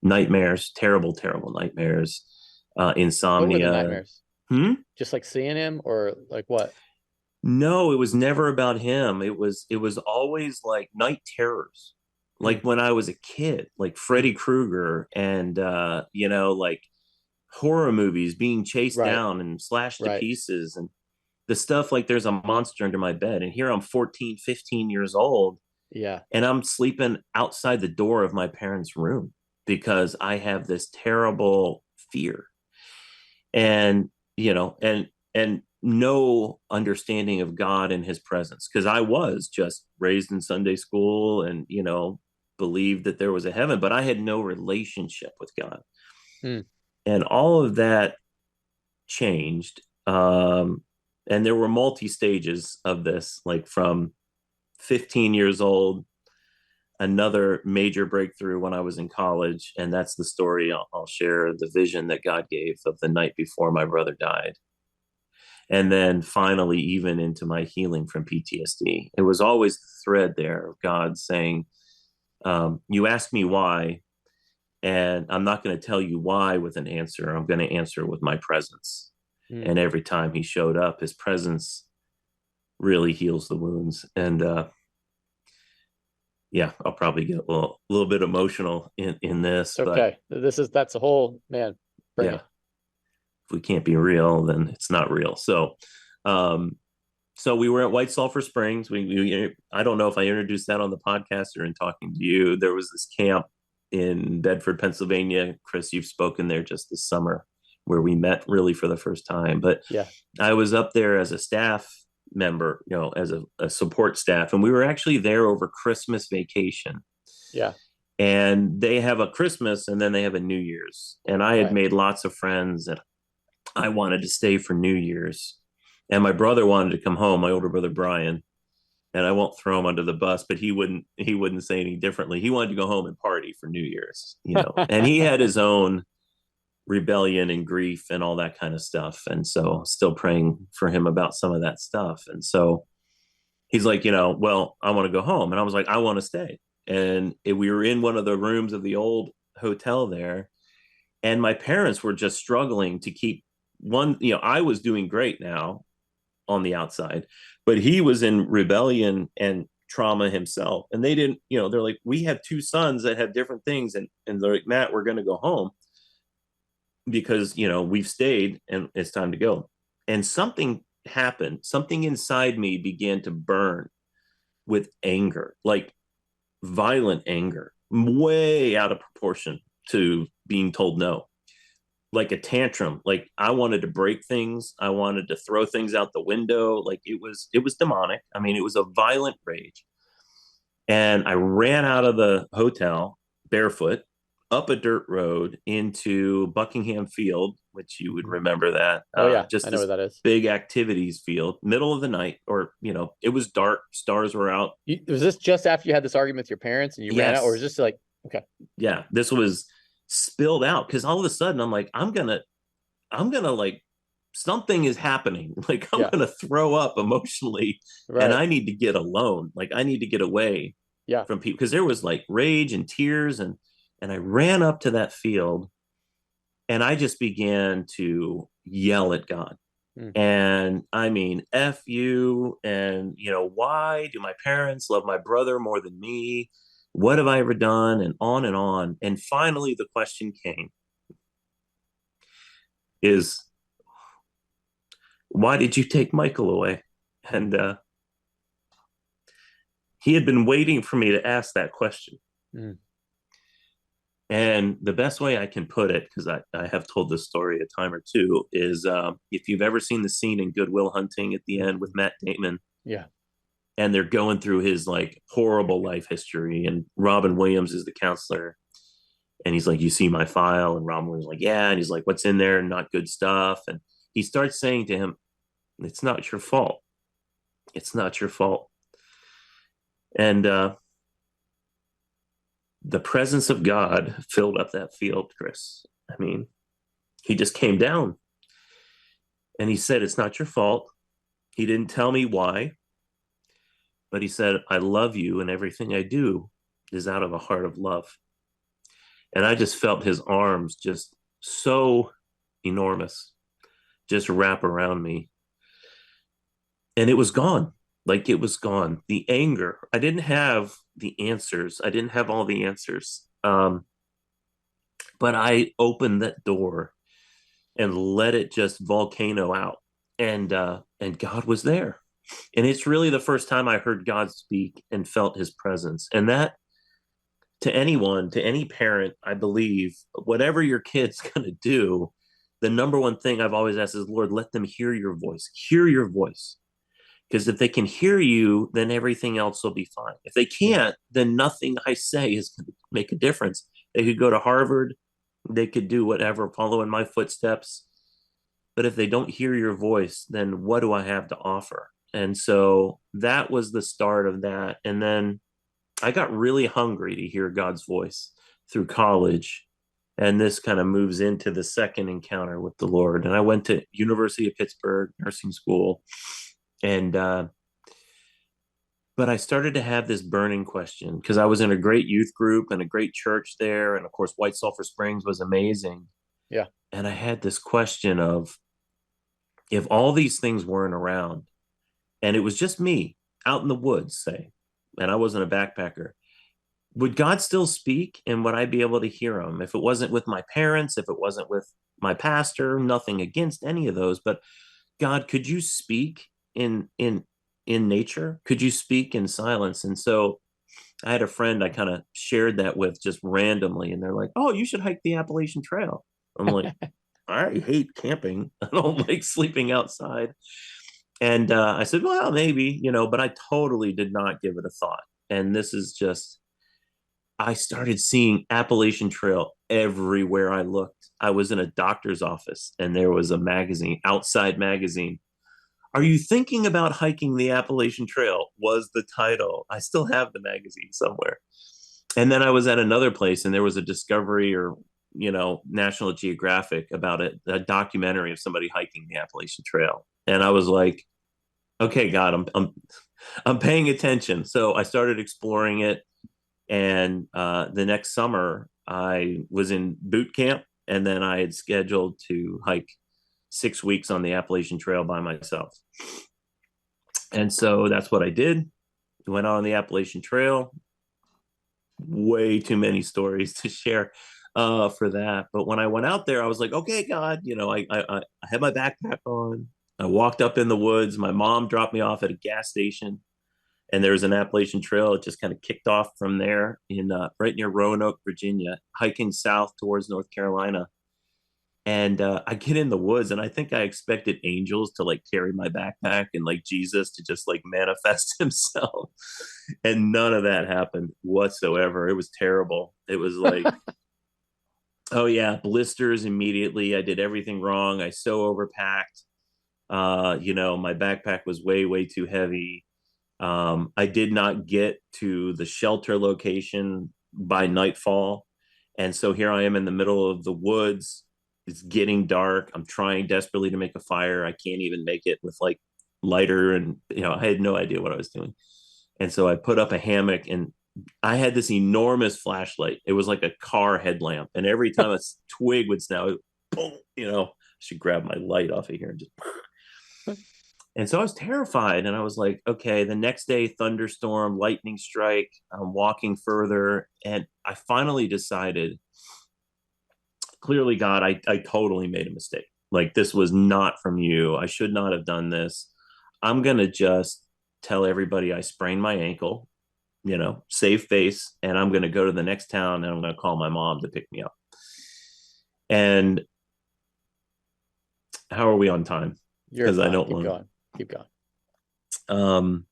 nightmares, terrible, terrible nightmares, insomnia. What were the nightmares? Hmm? Just like seeing him, or like what? No, it was never about him. It was always like night terrors. Like when I was a kid, like Freddy Krueger and like horror movies, being chased down and slashed to pieces, and the stuff like there's a monster under my bed. And here I'm 14, 15 years old. Yeah. And I'm sleeping outside the door of my parents' room because I have this terrible fear. And, and no understanding of God and his presence, because I was just raised in Sunday school and, believed that there was a heaven, but I had no relationship with God. And all of that changed. And there were multi stages of this, like from 15 years old, another major breakthrough when I was in college. And that's the story I'll share, the vision that God gave of the night before my brother died. And then finally, even into my healing from PTSD. It was always the thread there of God saying, you ask me why, and I'm not going to tell you why with an answer. I'm going to answer with my presence. And every time he showed up, his presence really heals the wounds. And I'll probably get a little bit emotional in this. Okay. That's a whole, man. Bring it. If we can't be real, then it's not real. So we were at White Sulphur Springs. I don't know if I introduced that on the podcast or in talking to you. There was this camp in Bedford, Pennsylvania. Chris, you've spoken there just this summer, where we met really for the first time. But I was up there as a staff member, as a support staff, and we were actually there over Christmas vacation. Yeah. And they have a Christmas and then they have a New Year's. And I had made lots of friends, and I wanted to stay for New Year's. And my brother wanted to come home, my older brother Brian. And I won't throw him under the bus, but he wouldn't say any differently. He wanted to go home and party for New Year's, and he had his own rebellion and grief and all that kind of stuff. And so still praying for him about some of that stuff. And so he's like, well, I want to go home. And I was like, I want to stay. And we were in one of the rooms of the old hotel there. And my parents were just struggling to keep I was doing great now on the outside, but he was in rebellion and trauma himself. And they didn't, they're like, we have two sons that have different things. And they're like, Matt, we're going to go home because, we've stayed and it's time to go. And something happened. Something inside me began to burn with anger, like violent anger, way out of proportion to being told no. Like a tantrum. Like I wanted to break things. I wanted to throw things out the window. Like it was demonic. I mean, it was a violent rage. And I ran out of the hotel barefoot up a dirt road into Buckingham Field, which you would remember that. Oh yeah, just I know where that is. Big activities field, middle of the night, or it was dark, stars were out. Was this just after you had this argument with your parents and you ran out, or was this like okay? Yeah, this was spilled out because all of a sudden I'm like, I'm gonna like something is happening. Like I'm gonna throw up emotionally, and I need to get alone. Like I need to get away from people because there was like rage and tears and I ran up to that field and I just began to yell at God. And I mean, F you. And, why do my parents love my brother more than me? What have I ever done? And on and on. And finally, the question came is, why did you take Michael away? And he had been waiting for me to ask that question. Mm. And the best way I can put it, because I have told this story a time or two, is if you've ever seen the scene in Good Will Hunting at the end with Matt Damon, Yeah. and they're going through his like horrible life history, and Robin Williams is the counselor, and he's like, "You see my file?" And Robin Williams is like, "Yeah," and he's like, "What's in there? Not good stuff." And he starts saying to him, "It's not your fault. It's not your fault." And the presence of God filled up that field, Chris. I mean, he just came down and he said, "It's not your fault." He didn't tell me why, but he said, "I love you, and everything I do is out of a heart of love." And I just felt his arms just so enormous, just wrap around me. And it was gone. Like it was gone. The anger, I didn't have the answers. I didn't have all the answers. But I opened that door and let it just volcano out. And God was there. And it's really the first time I heard God speak and felt his presence. And that, to anyone, to any parent, I believe, whatever your kid's going to do, the number one thing I've always asked is, Lord, let them hear your voice. Hear your voice. Because if they can hear you, then everything else will be fine. If they can't, then nothing I say is going to make a difference. They could go to Harvard. They could do whatever, follow in my footsteps. But if they don't hear your voice, then what do I have to offer? And so that was the start of that. And then I got really hungry to hear God's voice through college. And this kind of moves into the second encounter with the Lord. And I went to University of Pittsburgh nursing school. And but I started to have this burning question because I was in a great youth group and a great church there. And of course, White Sulphur Springs was amazing. Yeah. And I had this question of, if all these things weren't around and it was just me out in the woods, say, and I wasn't a backpacker, would God still speak and would I be able to hear him? If it wasn't with my parents, if it wasn't with my pastor, nothing against any of those, but God, could you speak in nature? Could you speak in silence? And so I had a friend I kind of shared that with just randomly, and they're like, "Oh, you should hike the Appalachian Trail." I'm like, I hate camping. I don't like sleeping outside. And I said, well, maybe, but I totally did not give it a thought. And this is just, I started seeing Appalachian Trail everywhere I looked. I was in a doctor's office and there was a magazine, Outside Magazine. Are you thinking about hiking the Appalachian Trail? Was the title. I still have the magazine somewhere. And then I was at another place and there was a Discovery or, National Geographic about a documentary of somebody hiking the Appalachian Trail. And I was like, okay, God, I'm paying attention. So I started exploring it. And the next summer I was in boot camp, and then I had scheduled to hike 6 weeks on the Appalachian Trail by myself. And so that's what I did. Went on the Appalachian Trail. Way too many stories to share for that. But when I went out there, I was like, okay, God, I had my backpack on. I walked up in the woods. My mom dropped me off at a gas station, and there was an Appalachian Trail. It just kind of kicked off from there in right near Roanoke, Virginia, hiking south towards North Carolina. And I get in the woods, and I think I expected angels to like carry my backpack and like Jesus to just like manifest himself. And none of that happened whatsoever. It was terrible. It was like, oh yeah, blisters immediately. I did everything wrong. I so overpacked. My backpack was way, way too heavy. I did not get to the shelter location by nightfall. And so here I am in the middle of the woods. It's getting dark. I'm trying desperately to make a fire. I can't even make it with like lighter. And, I had no idea what I was doing. And so I put up a hammock, and I had this enormous flashlight. It was like a car headlamp. And every time a twig would snap, boom, I should grab my light off of here and just, And so I was terrified, and I was like, okay, the next day, thunderstorm, lightning strike, I'm walking further. And I finally decided, clearly, God, I totally made a mistake. Like, this was not from you. I should not have done this. I'm going to just tell everybody I sprained my ankle, save face. And I'm going to go to the next town and I'm going to call my mom to pick me up. And how are we on time? Because I don't want to keep going.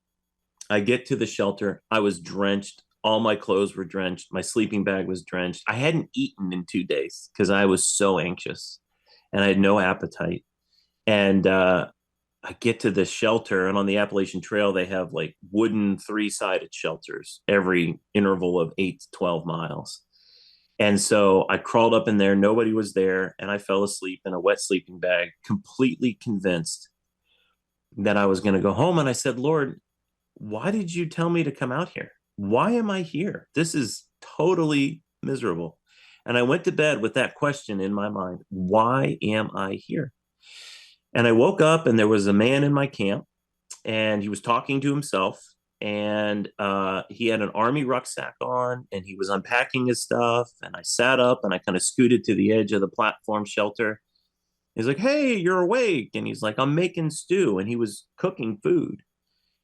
I get to the shelter. I was drenched. All my clothes were drenched. My sleeping bag was drenched. I hadn't eaten in 2 days because I was so anxious and I had no appetite. And I get to the shelter, and on the Appalachian Trail, they have like wooden 3-sided shelters every interval of 8 to 12 miles. And so I crawled up in there. Nobody was there. And I fell asleep in a wet sleeping bag, completely convinced that I was going to go home. And I said, Lord, why did you tell me to come out here? Why am I here? This is totally miserable. And I went to bed with that question in my mind. Why am I here? And I woke up, and there was a man in my camp, and he was talking to himself, and he had an army rucksack on, and he was unpacking his stuff. And I sat up and I kind of scooted to the edge of the platform shelter. He's like, hey, you're awake. And he's like, I'm making stew. And he was cooking food.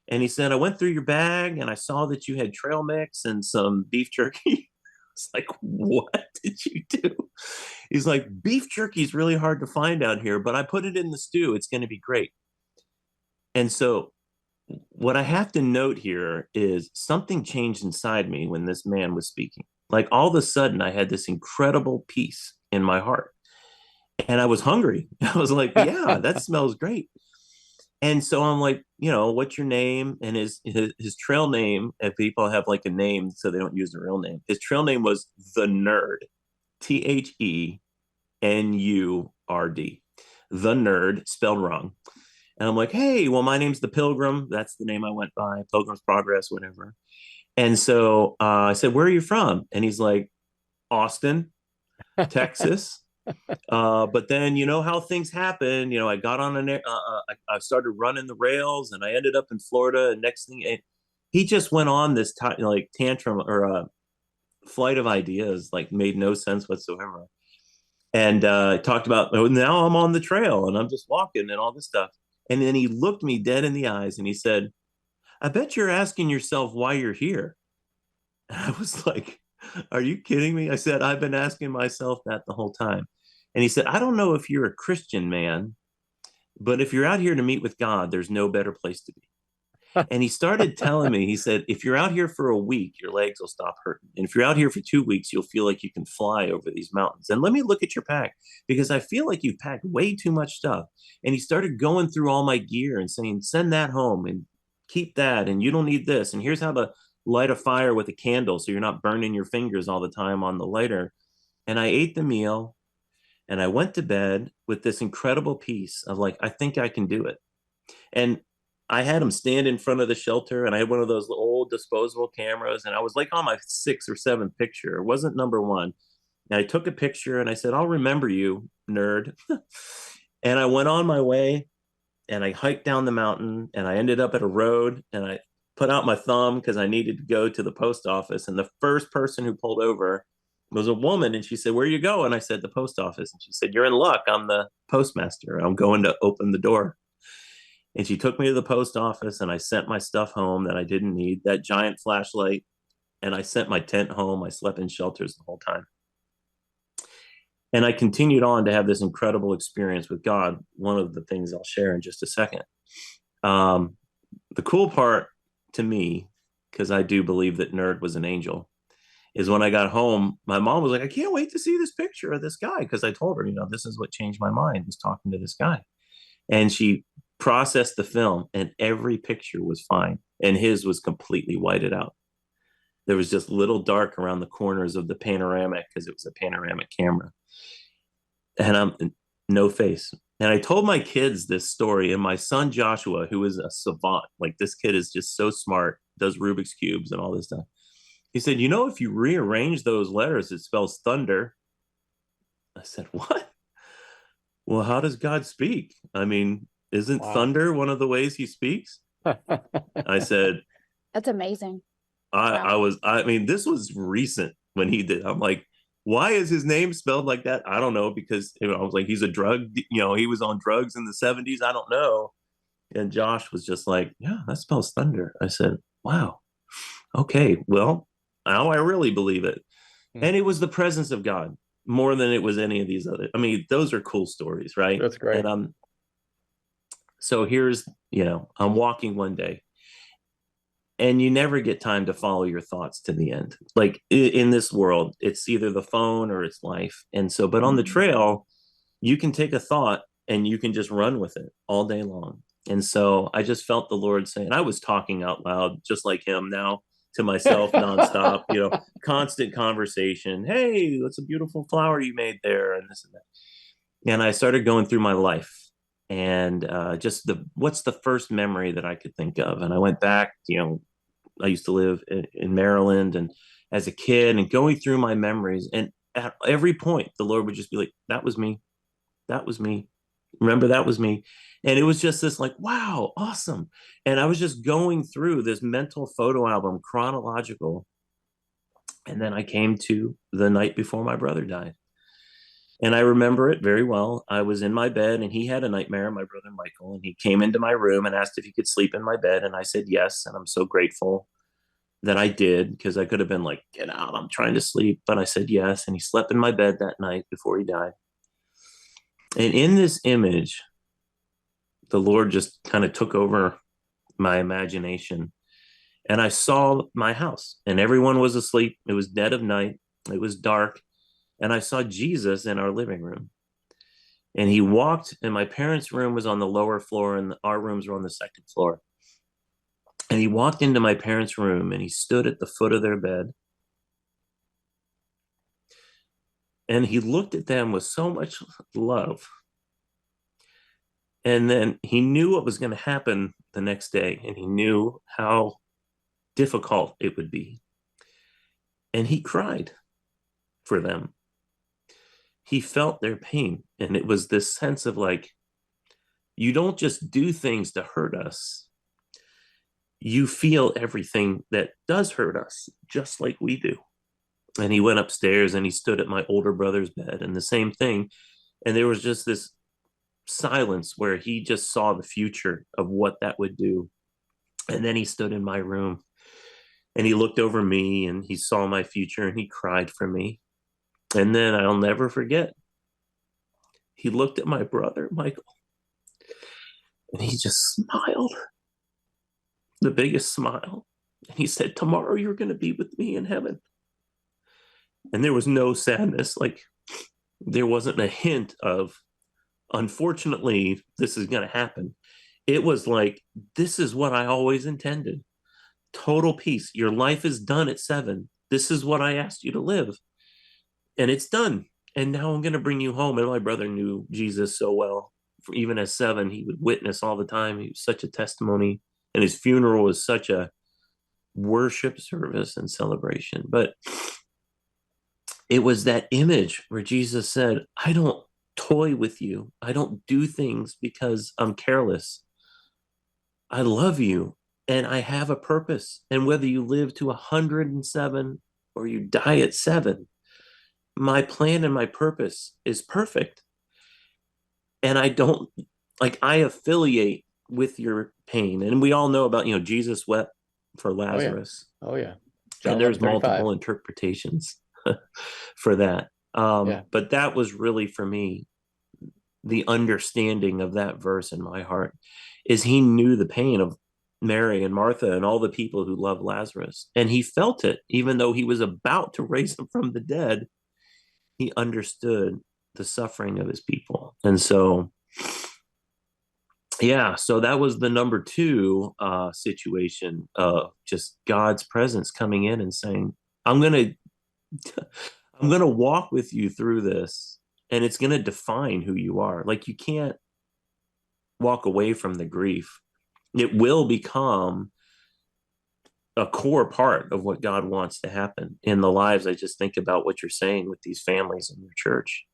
And he said, I went through your bag and I saw that you had trail mix and some beef jerky. It's like, what did you do? He's like, beef jerky is really hard to find out here, but I put it in the stew. It's going to be great. And so what I have to note here is something changed inside me when this man was speaking. Like, all of a sudden I had this incredible peace in my heart, and I was hungry. I was like, yeah, that smells great. And so I'm like, what's your name? And his trail name, if people have like a name so they don't use their real name, his trail name was The Nerd, TheNurd, The Nerd, spelled wrong. And I'm like, hey, well, my name's The Pilgrim. That's the name I went by, Pilgrim's Progress, whatever. And so I said, where are you from? And he's like, Austin, Texas. But then, how things happen. I got on I started running the rails, and I ended up in Florida. And next thing, he just went on this tantrum or flight of ideas, like made no sense whatsoever. And talked about, now I'm on the trail and I'm just walking and all this stuff. And then he looked me dead in the eyes and he said, I bet you're asking yourself why you're here. And I was like, are you kidding me? I said, I've been asking myself that the whole time. And he said, I don't know if you're a Christian man, but if you're out here to meet with God, there's no better place to be. And he started telling me, he said, if you're out here for a week, your legs will stop hurting. And if you're out here for 2 weeks, you'll feel like you can fly over these mountains. And let me look at your pack, because I feel like you've packed way too much stuff. And he started going through all my gear and saying, send that home and keep that. And you don't need this. And here's how to light a fire with a candle so you're not burning your fingers all the time on the lighter. And I ate the meal and I went to bed with this incredible peace of like, I think I can do it. And I had him stand in front of the shelter, and I had one of those old disposable cameras, and I was like on my 6th or 7th picture. It wasn't number one. And I took a picture and I said, I'll remember you, nerd. And I went on my way and I hiked down the mountain, and I ended up at a road, and I put out my thumb because I needed to go to the post office. And the first person who pulled over was a woman, and she said, where you go? And I said, the post office. And she said, you're in luck. I'm the postmaster. I'm going to open the door. And she took me to the post office, and I sent my stuff home that I didn't need, that giant flashlight, and I sent my tent home. I slept in shelters the whole time. And I continued on to have this incredible experience with God. One of the things I'll share in just a second. The cool part to me, because I do believe that Nerd was an angel, is when I got home, my mom was like, I can't wait to see this picture of this guy. Because I told her, this is what changed my mind, was talking to this guy. And she processed the film, and every picture was fine. And his was completely whited out. There was just little dark around the corners of the panoramic, because it was a panoramic camera. And I'm no face. And I told my kids this story, and my son Joshua, who is a savant, like this kid is just so smart, does Rubik's Cubes and all this stuff. He said, if you rearrange those letters, it spells thunder. I said, what? Well, how does God speak? I mean, Isn't Wow. thunder one of the ways he speaks? I said, That's amazing. I mean, this was recent when he did. I'm like, why is his name spelled like that? I don't know, because I was like, he's a drug, he was on drugs in the 70s. I don't know. And Josh was just like, yeah, that spells thunder. I said, wow. Okay, well, now I really believe it. And it was the presence of God more than it was any of these other. I mean, those are cool stories, right? That's great. And so here's, I'm walking one day, and you never get time to follow your thoughts to the end. Like in this world, it's either the phone or it's life. And so, but on the trail, you can take a thought and you can just run with it all day long. And so I just felt the Lord saying, I was talking out loud, just like him now, to myself nonstop, constant conversation. Hey, that's a beautiful flower you made there, and this and that. And I started going through my life, and just what's the first memory that I could think of. And I went back, I used to live in Maryland, and as a kid, and going through my memories, and at every point, the Lord would just be like, that was me. That was me. Remember, that was me. And it was just this like, wow, awesome. And I was just going through this mental photo album, chronological. And then I came to the night before my brother died. And I remember it very well. I was in my bed, and he had a nightmare, my brother Michael, and he came into my room and asked if he could sleep in my bed. And I said yes. And I'm so grateful that I did, because I could have been like, get out, I'm trying to sleep. But I said yes. And he slept in my bed that night before he died. And in this image, the Lord just kind of took over my imagination. And I saw my house, and everyone was asleep. It was dead of night. It was dark. And I saw Jesus in our living room. And he walked, and my parents' room was on the lower floor, and our rooms were on the second floor. And he walked into my parents' room, and he stood at the foot of their bed. And he looked at them with so much love. And then he knew what was going to happen the next day, and he knew how difficult it would be. And he cried for them. He felt their pain. And it was this sense of like, you don't just do things to hurt us. You feel everything that does hurt us, just like we do. And he went upstairs and he stood at my older brother's bed, and the same thing. And there was just this silence where he just saw the future of what that would do. And then he stood in my room, and he looked over me, and he saw my future, and he cried for me. And then I'll never forget, he looked at my brother Michael, and he just smiled, the biggest smile. And he said, tomorrow you're going to be with me in heaven. And there was no sadness. Like, there wasn't a hint of, unfortunately, this is going to happen. It was like, this is what I always intended. Total peace. Your life is done at 7. This is what I asked you to live. And it's done. And now I'm going to bring you home. And my brother knew Jesus so well. Even at 7, he would witness all the time. He was such a testimony. And his funeral was such a worship service and celebration. But it was that image where Jesus said, I don't toy with you. I don't do things because I'm careless. I love you, and I have a purpose. And whether you live to 107 or you die at 7, my plan and my purpose is perfect. And I affiliate with your pain. And we all know about, Jesus wept for Lazarus. Oh yeah. And there's multiple interpretations for that. But that was really, for me, the understanding of that verse in my heart is he knew the pain of Mary and Martha and all the people who loved Lazarus. And he felt it, even though he was about to raise him from the dead. He understood the suffering of his people. And so, so that was the number 2 situation of just God's presence coming in and saying, I'm going to walk with you through this, and it's going to define who you are. Like, you can't walk away from the grief. It will become a core part of what God wants to happen in the lives. I just think about what you're saying with these families in your church.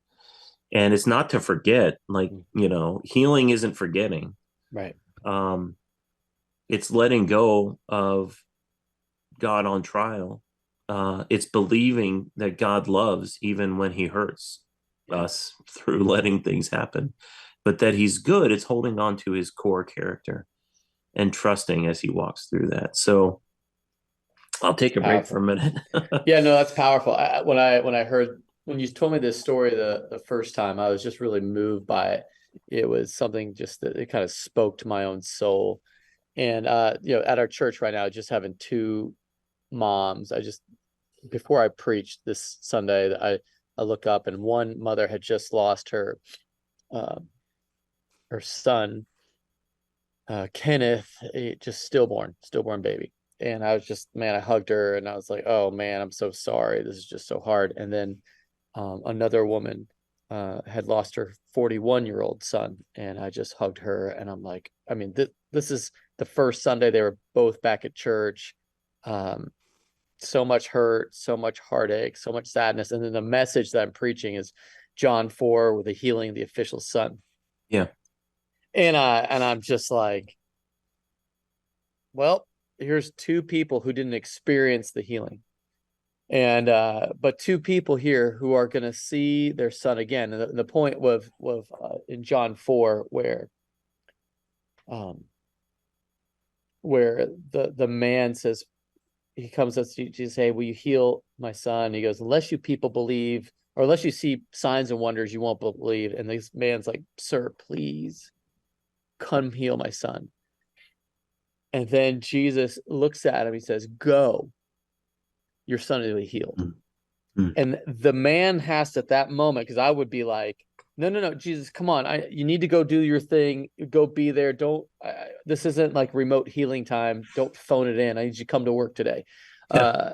And it's not to forget, like, healing isn't forgetting. Right. It's letting go of God on trial. It's believing that God loves even when he hurts us through letting things happen, but that he's good. It's holding on to his core character and trusting as he walks through that. So I'll take a break for a minute. Yeah, no, that's powerful. When I heard, when you told me this story the first time, I was just really moved by it. It was something just that it kind of spoke to my own soul. And at our church right now, just having two moms, before I preached this Sunday, I look up, and one mother had just lost uh, her son, Kenneth, just stillborn baby. And I was just, man, I hugged her and I was like, oh man, I'm so sorry. This is just so hard. And then another woman had lost her 41-year-old son, and I just hugged her. And I'm like, I mean, this is the first Sunday they were both back at church. So much hurt, so much heartache, so much sadness. And then the message that I'm preaching is John 4 with the healing of the official son. Yeah. And I'm just like, well, here's two people who didn't experience the healing. And but two people here who are going to see their son again. And the point was in John 4 where the man says, he comes up to Jesus, hey, will you heal my son? He goes, unless you people believe, or unless you see signs and wonders, you won't believe. And this man's like, sir, please come heal my son. And then Jesus looks at him. He says, go, your son will be healed. Mm-hmm. And the man has to, at that moment, because I would be like, no, Jesus, come on. You need to go do your thing. Go be there. This isn't like remote healing time. Don't phone it in. I need you to come to work today. Yeah.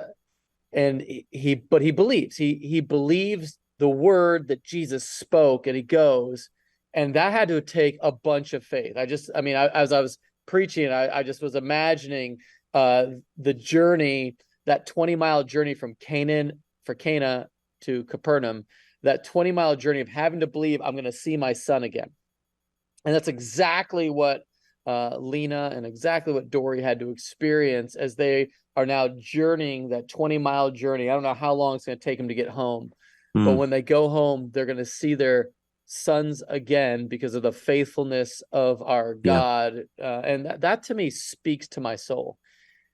And he believes. He believes the word that Jesus spoke, and he goes. And that had to take a bunch of faith. As I was preaching, I just was imagining the journey, that 20-mile journey from Cana to Capernaum, that 20-mile journey of having to believe I'm going to see my son again. And that's exactly what Lena and exactly what Dory had to experience as they are now journeying that 20-mile journey. I don't know how long it's going to take them to get home, but when they go home, they're going to see their sons again because of the faithfulness of our God. And that to me speaks to my soul.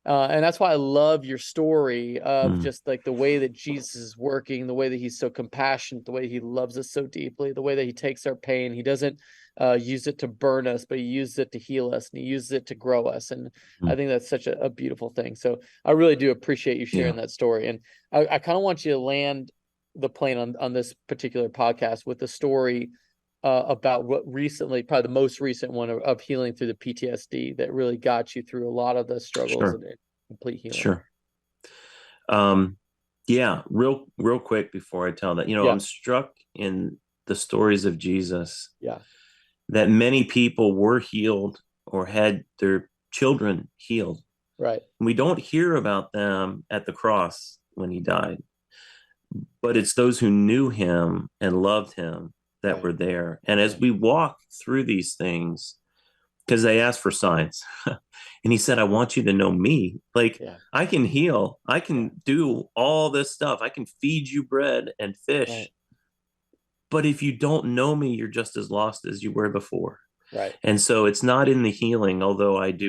And that's why I love your story of just like the way that Jesus is working, the way that he's so compassionate, the way he loves us so deeply, the way that he takes our pain. He doesn't use it to burn us, but he uses it to heal us, and he uses it to grow us. And I think that's such a beautiful thing. So I really do appreciate you sharing that story. And I kind of want you to land the plane on this particular podcast with the story about what recently, probably the most recent one of healing through the PTSD that really got you through a lot of the struggles and complete healing. Sure. Yeah, real quick before I tell that, I'm struck in the stories of Jesus. Yeah. That many people were healed or had their children healed. Right. We don't hear about them at the cross when he died, but it's those who knew him and loved him that were there. And as we walk through these things, because they asked for signs, and he said, I want you to know me. I can heal. I can do all this stuff. I can feed you bread and fish. Right. But if you don't know me, you're just as lost as you were before. Right. And so it's not in the healing, although I've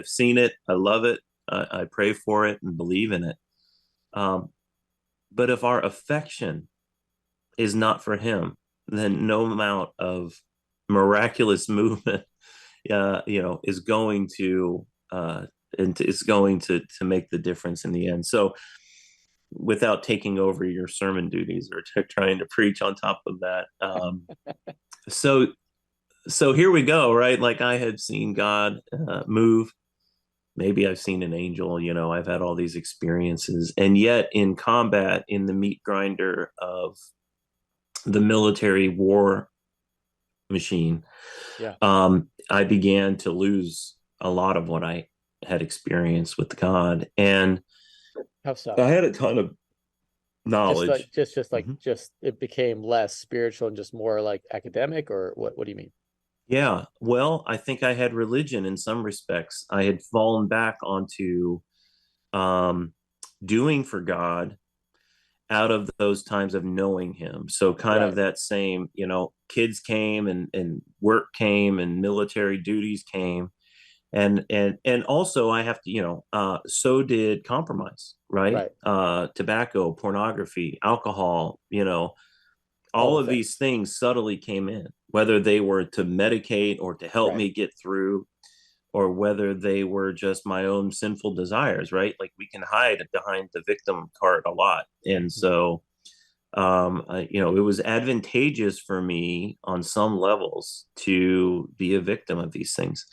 seen it. I love it. I pray for it and believe in it. But if our affection is not for him, then no amount of miraculous movement, is going to make the difference in the end. So, without taking over your sermon duties or trying to preach on top of that, so here we go, right? Like I have seen God move. Maybe I've seen an angel. I've had all these experiences, and yet in combat, in the meat grinder of the military war machine, I began to lose a lot of what I had experienced with God, and how so? I had a ton of knowledge. Just it became less spiritual and just more like academic, or what do you mean? Yeah. Well, I think I had religion in some respects. I had fallen back onto um, doing for God out of those times of knowing him. So kind of Right. that same, kids came and work came and military duties came. And also I have to, so did compromise, right? Right. Tobacco, pornography, alcohol, All all the of these things. things subtly came in, whether they were to medicate or to help Right. me get through, or whether they were just my own sinful desires, right? Like we can hide behind the victim card a lot. And Mhm. so, it was advantageous for me on some levels to be a victim of these things.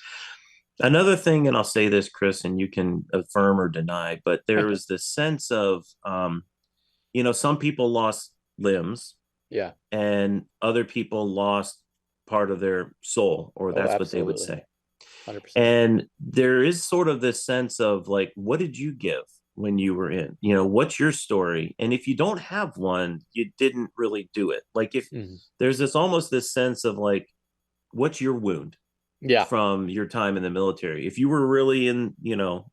Another thing, and I'll say this, Chris, and you can affirm or deny, but there was this sense of, some people lost limbs Yeah. and other people lost part of their soul, or Oh, that's what they would absolutely. say. 100%. And there is sort of this sense of like, what did you give when you were in? What's your story? And if you don't have one, you didn't really do it. Like if Mhm. there's this almost this sense of like, what's your wound Yeah. from your time in the military? If you were really in the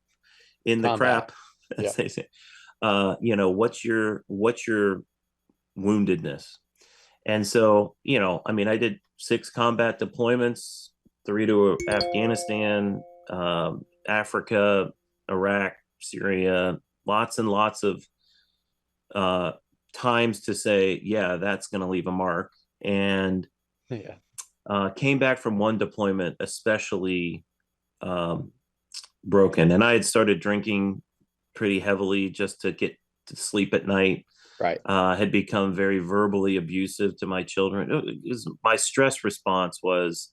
Combat. crap, as Yeah. they say, what's your woundedness? And so, I mean, I did 6 combat deployments, 3 to Afghanistan, Africa, Iraq, Syria, lots and lots of uh, times to say, yeah, that's going to leave a mark. And Yeah. came back from one deployment, especially um, broken. And I had started drinking pretty heavily just to get to sleep at night. Right. Had become very verbally abusive to my children. My stress response was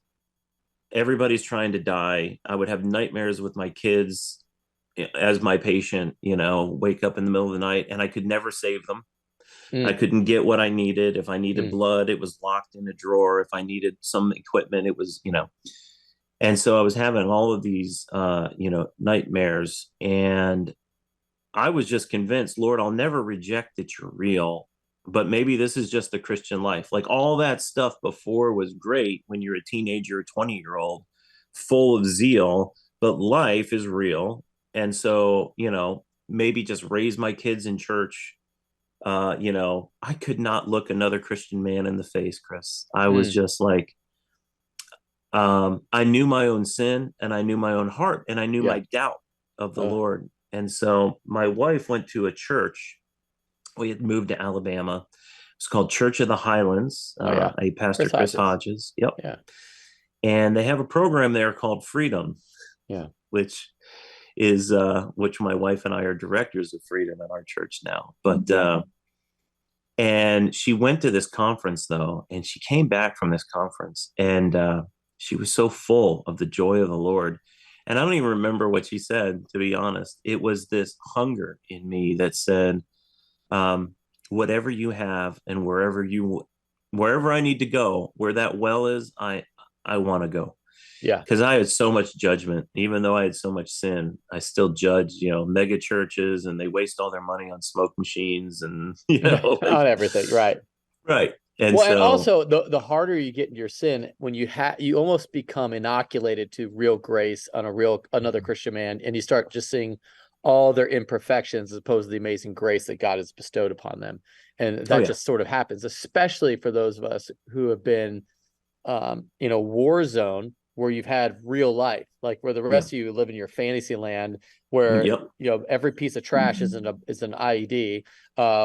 everybody's trying to die. I would have nightmares with my kids as my patient, wake up in the middle of the night and I could never save them. I Mm. couldn't get what I needed. If I needed Mm. blood, it was locked in a drawer. If I needed some equipment, it was, and so I was having all of these, nightmares. And I was just convinced, Lord, I'll never reject that you're real, but maybe this is just the Christian life. Like all that stuff before was great when you're a teenager, a 20-year-old, full of zeal, but life is real. And so, maybe just raise my kids in church. I could not look another Christian man in the face, Chris. I was Mm. just like, I knew my own sin and I knew my own heart and I knew Yeah. my doubt of the Oh. Lord. And so my wife went to a church. We had moved to Alabama. It's called Church of the Highlands. Oh yeah. A pastor, Chris Chris Hodges. Hodges. Yep. Yeah. And they have a program there called Freedom, Yeah. which is which my wife and I are directors of Freedom at our church now. But and she went to this conference though, and she came back from this conference, and she was so full of the joy of the Lord. And I don't even remember what she said, to be honest. It was this hunger in me that said, um, whatever you have and wherever I need to go, where that well is, I want to go. Yeah. Because I had so much judgment, even though I had so much sin, I still judge, mega churches, and they waste all their money on smoke machines and, like, On everything. Right. right. And Well, and so, also the harder you get in your sin, when you almost become inoculated to real grace on another Christian man, and you start just seeing all their imperfections as opposed to the amazing grace that God has bestowed upon them. And oh that yeah, just sort of happens, especially for those of us who have been in a war zone where you've had real life, like where the yeah, rest of you live in your fantasy land, where yep, every piece of trash is an IED,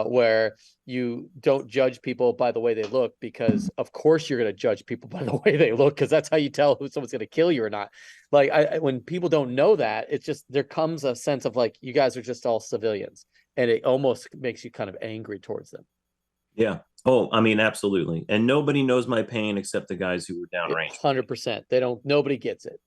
where you don't judge people by the way they look, because of course you're going to judge people by the way they look, because that's how you tell who someone's going to kill you or not. Like when people don't know that, it's just there comes a sense of like you guys are just all civilians, and it almost makes you kind of angry towards them. yeah. Oh, I mean, absolutely. And nobody knows my pain except the guys who were downrange with me. 100%. They don't. Nobody gets it.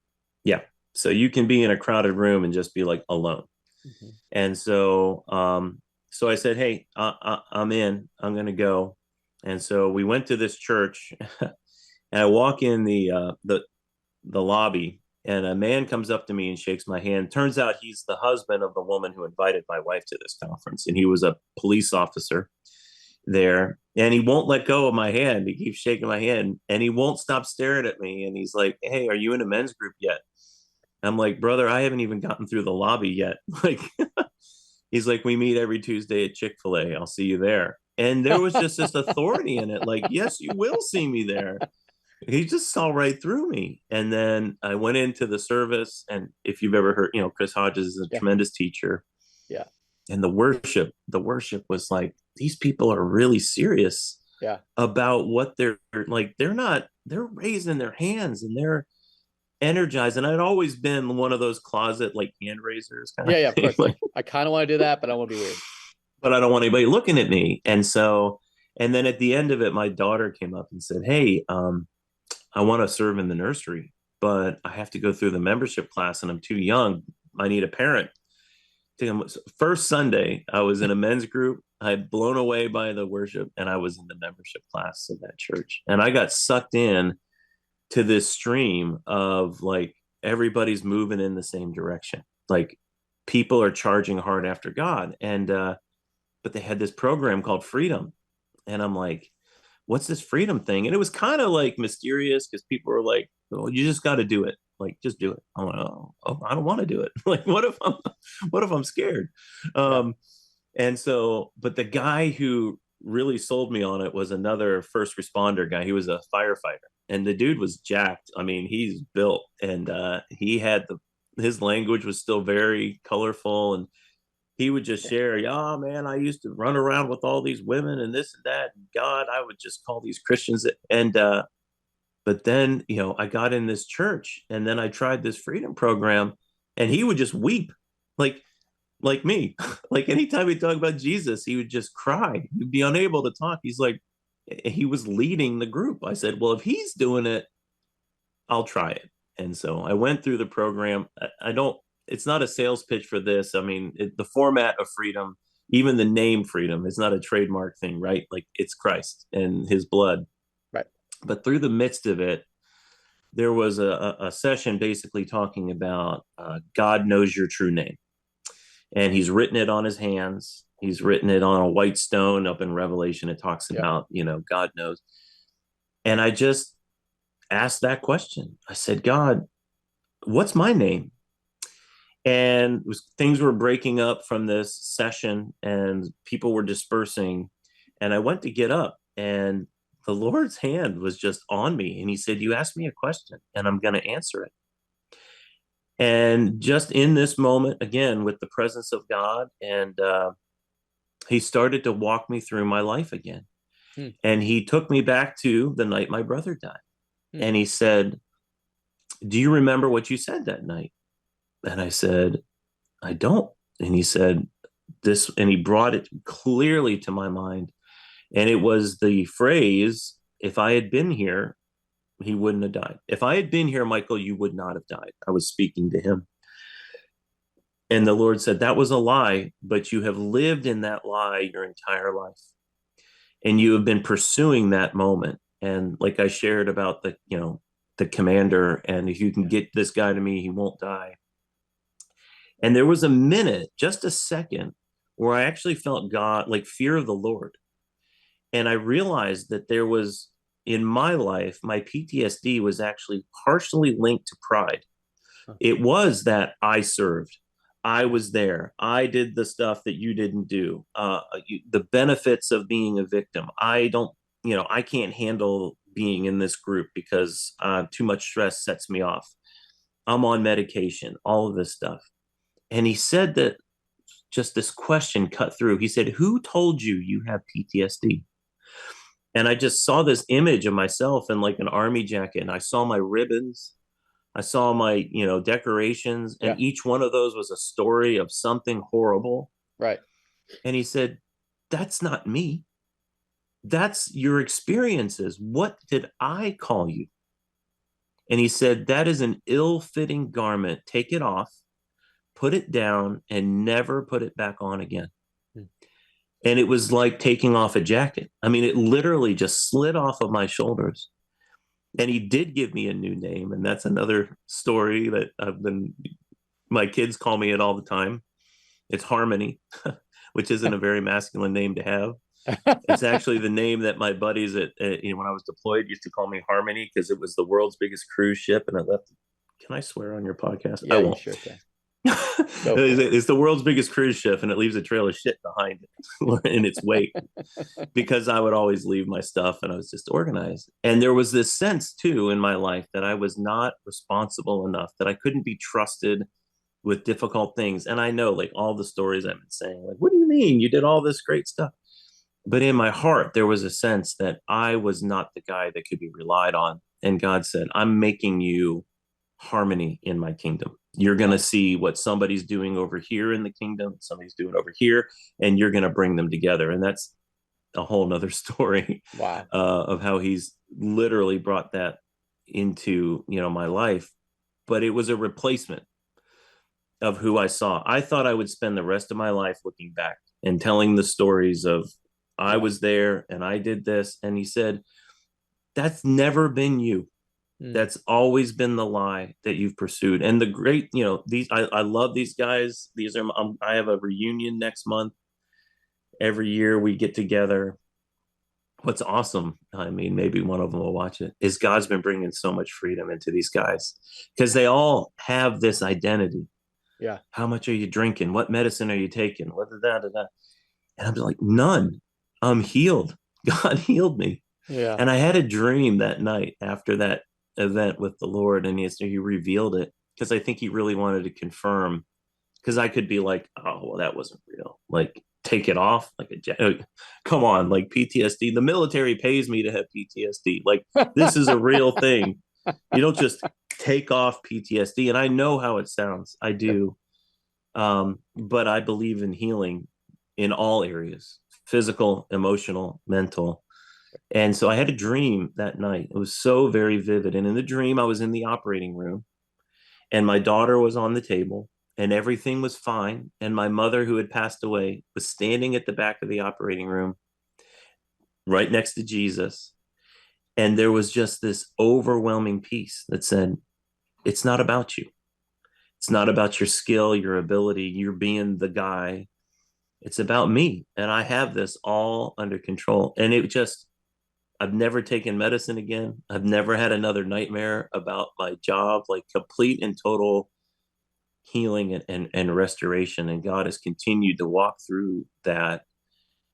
Yeah. So you can be in a crowded room and just be like alone. Mhm. And so I said, "Hey, I'm in. I'm going to go." And so we went to this church, and I walk in the lobby, and a man comes up to me and shakes my hand. Turns out he's the husband of the woman who invited my wife to this conference, and he was a police officer. there, and he won't let go of my hand. He keeps shaking my hand, and he won't stop staring at me. And he's like, "Hey, are you in a men's group yet?" I'm like, "Brother, I haven't even gotten through the lobby yet." Like, he's like, "We meet every Tuesday at Chick-fil-A. I'll see you there." And there was just this authority in it. Like, yes, you will see me there. He just saw right through me. And then I went into the service. And if you've ever heard, Chris Hodges is a tremendous teacher. Yeah. And the worship was like, these people are really serious about what they're like. They're raising their hands and they're energized. And I'd always been one of those closet like hand raisers. Yeah, of course. Like, I kind of want to do that, but I want to be weird. But I don't want anybody looking at me. And then at the end of it, my daughter came up and said, "Hey, I want to serve in the nursery, but I have to go through the membership class and I'm too young. I need a parent." First Sunday, I was in a men's group. I had blown away by the worship, and I was in the membership class of that church. And I got sucked in to this stream of like everybody's moving in the same direction. Like people are charging hard after God. And but they had this program called Freedom. And I'm like, what's this freedom thing? And it was kind of like mysterious because people were like, "Oh, you just got to do it. Like, just do it." I'm like, "Oh, I don't want to do it." Like, what if I'm scared? And so, but the guy who really sold me on it was another first responder guy. He was a firefighter, and the dude was jacked. I mean, he's built, and he had his language was still very colorful, and he would just share, "Yeah, man, I used to run around with all these women and this and that. And God, I would just call these Christians." And but then, I got in this church, and then I tried this freedom program, and he would just weep, like me. Like anytime we talk about Jesus, he would just cry. He'd be unable to talk. He's like, he was leading the group. I said, "Well, if he's doing it, I'll try it." And so I went through the program. I don't, it's not a sales pitch for this. I mean, the format of freedom, even the name freedom, is not a trademark thing, right? Like it's Christ and his blood. Right. But through the midst of it, there was a session basically talking about God knows your true name. And he's written it on his hands. He's written it on a white stone up in Revelation. It talks about, God knows. And I just asked that question. I said, "God, what's my name?" And things were breaking up from this session and people were dispersing. And I went to get up, and the Lord's hand was just on me. And he said, "You asked me a question and I'm going to answer it." And just in this moment, again, with the presence of God, and he started to walk me through my life again. And he took me back to the night my brother died. And he said, "Do you remember what you said that night?" And I said, "I don't." And he said this, and he brought it clearly to my mind. And it was the phrase, "If I had been here, he wouldn't have died. If I had been here, Michael, you would not have died." I was speaking to him. And the Lord said, "That was a lie, but you have lived in that lie your entire life. And you have been pursuing that moment." And like I shared about the commander, and if you can get this guy to me, he won't die. And there was a minute, just a second, where I actually felt God, like fear of the Lord. And I realized that there was, in my life, my PTSD was actually partially linked to pride. It was that I served. I was there. I did the stuff that you didn't do. The benefits of being a victim. I can't handle being in this group because too much stress sets me off. I'm on medication, all of this stuff. And he said that just this question cut through. He said, "Who told you you have PTSD?" And I just saw this image of myself in like an army jacket, and I saw my ribbons. I saw my, decorations, and each one of those was a story of something horrible. Right. And he said, "That's not me. That's your experiences. What did I call you?" And he said, "That is an ill-fitting garment. Take it off, put it down, and never put it back on again." And it was like taking off a jacket. I mean, it literally just slid off of my shoulders. And he did give me a new name. And that's another story that my kids call me it all the time. It's Harmony, which isn't a very masculine name to have. It's actually the name that my buddies when I was deployed used to call me Harmony, because it was the world's biggest cruise ship, and I left. Can I swear on your podcast? Yeah, I won't. Sure can. It's the world's biggest cruise ship, and it leaves a trail of shit behind it in its wake, because I would always leave my stuff, and I was just organized. And there was this sense too in my life that I was not responsible enough, that I couldn't be trusted with difficult things. And I know, like, all the stories I've been saying, like, what do you mean you did all this great stuff? But in my heart, there was a sense that I was not the guy that could be relied on. And God said, I'm making you Harmony in my kingdom. You're going to see what somebody's doing over here in the kingdom, somebody's doing over here, and you're going to bring them together. And that's a whole nother story. Wow. Of how he's literally brought that into, my life. But it was a replacement of who I saw. I thought I would spend the rest of my life looking back and telling the stories of, I was there and I did this. And he said, that's never been you. That's always been the lie that you've pursued. And the great, I love these guys. These are, I have a reunion next month. Every year we get together. What's awesome, I mean, maybe one of them will watch it, is God's been bringing so much freedom into these guys, because they all have this identity. Yeah. How much are you drinking? What medicine are you taking? What da. And I'm just like, none. I'm healed. God healed me. Yeah. And I had a dream that night after that event with the Lord, and he revealed it, because I think he really wanted to confirm, because I could be like, oh, well, that wasn't real. Like, take it off. Like, come on, like PTSD. The military pays me to have PTSD. Like, this is a real thing. You don't just take off PTSD. And I know how it sounds. I do. But I believe in healing in all areas: physical, emotional, mental. And so I had a dream that night. It was so very vivid. And in the dream, I was in the operating room, and my daughter was on the table, and everything was fine. And my mother, who had passed away, was standing at the back of the operating room right next to Jesus. And there was just this overwhelming peace that said, it's not about you. It's not about your skill, your ability, you're being the guy. It's about me. And I have this all under control. And I've never taken medicine again. I've never had another nightmare about my job, like complete and total healing and restoration. And God has continued to walk through that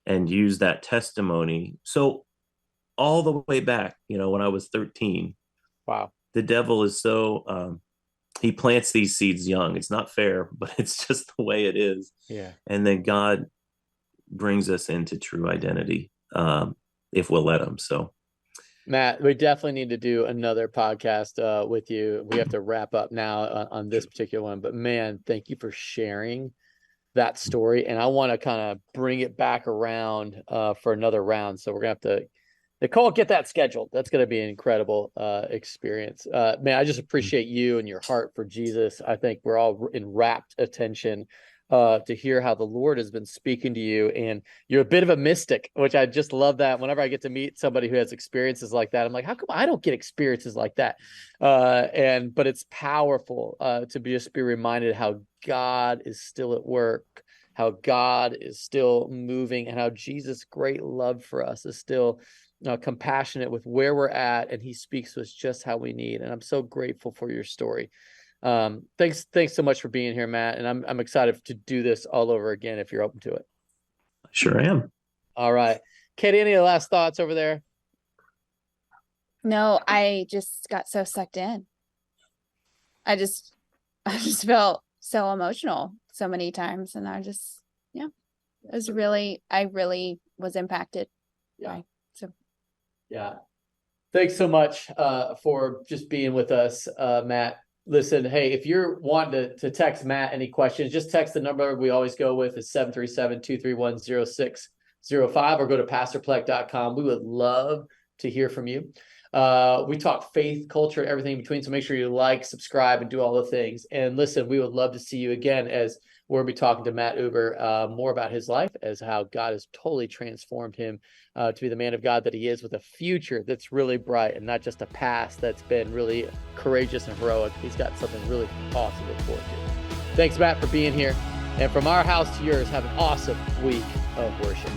and use that testimony. So all the way back, when I was 13, wow, the devil is so, he plants these seeds young. It's not fair, but it's just the way it is. Yeah. And then God brings us into true identity, if we'll let him. So, Matt, we definitely need to do another podcast with you. We have to wrap up now on this particular one, but man, thank you for sharing that story. And I want to kind of bring it back around for another round. So we're gonna have to, Nicole, get that scheduled. That's going to be an incredible experience. Man, I just appreciate you and your heart for Jesus. I think we're all in rapt attention to hear how the Lord has been speaking to you. And you're a bit of a mystic, which I just love that. Whenever I get to meet somebody who has experiences like that, I'm like, how come I don't get experiences like that? But it's powerful to just be reminded how God is still at work, how God is still moving, and how Jesus' great love for us is still compassionate with where we're at, and he speaks to us just how we need. And I'm so grateful for your story. Thanks so much for being here, Matt. And I'm excited to do this all over again if you're open to it. Sure am. All right. Catie, any last thoughts over there? No, I just got so sucked in. I just felt so emotional so many times. And I really was impacted. Yeah. So. Yeah. Thanks so much for just being with us, Matt. Listen, hey, if you're wanting to text Matt any questions, just text the number we always go with is 737-231-0605, or go to pastorplek.com. We would love to hear from you. We talk faith, culture, everything in between. So make sure you like, subscribe, and do all the things. And listen, we would love to see you again as we'll be talking to Matt Uber more about his life, as how God has totally transformed him to be the man of God that he is, with a future that's really bright and not just a past that's been really courageous and heroic. He's got something really awesome to look forward to. Thanks, Matt, for being here. And from our house to yours, have an awesome week of worship.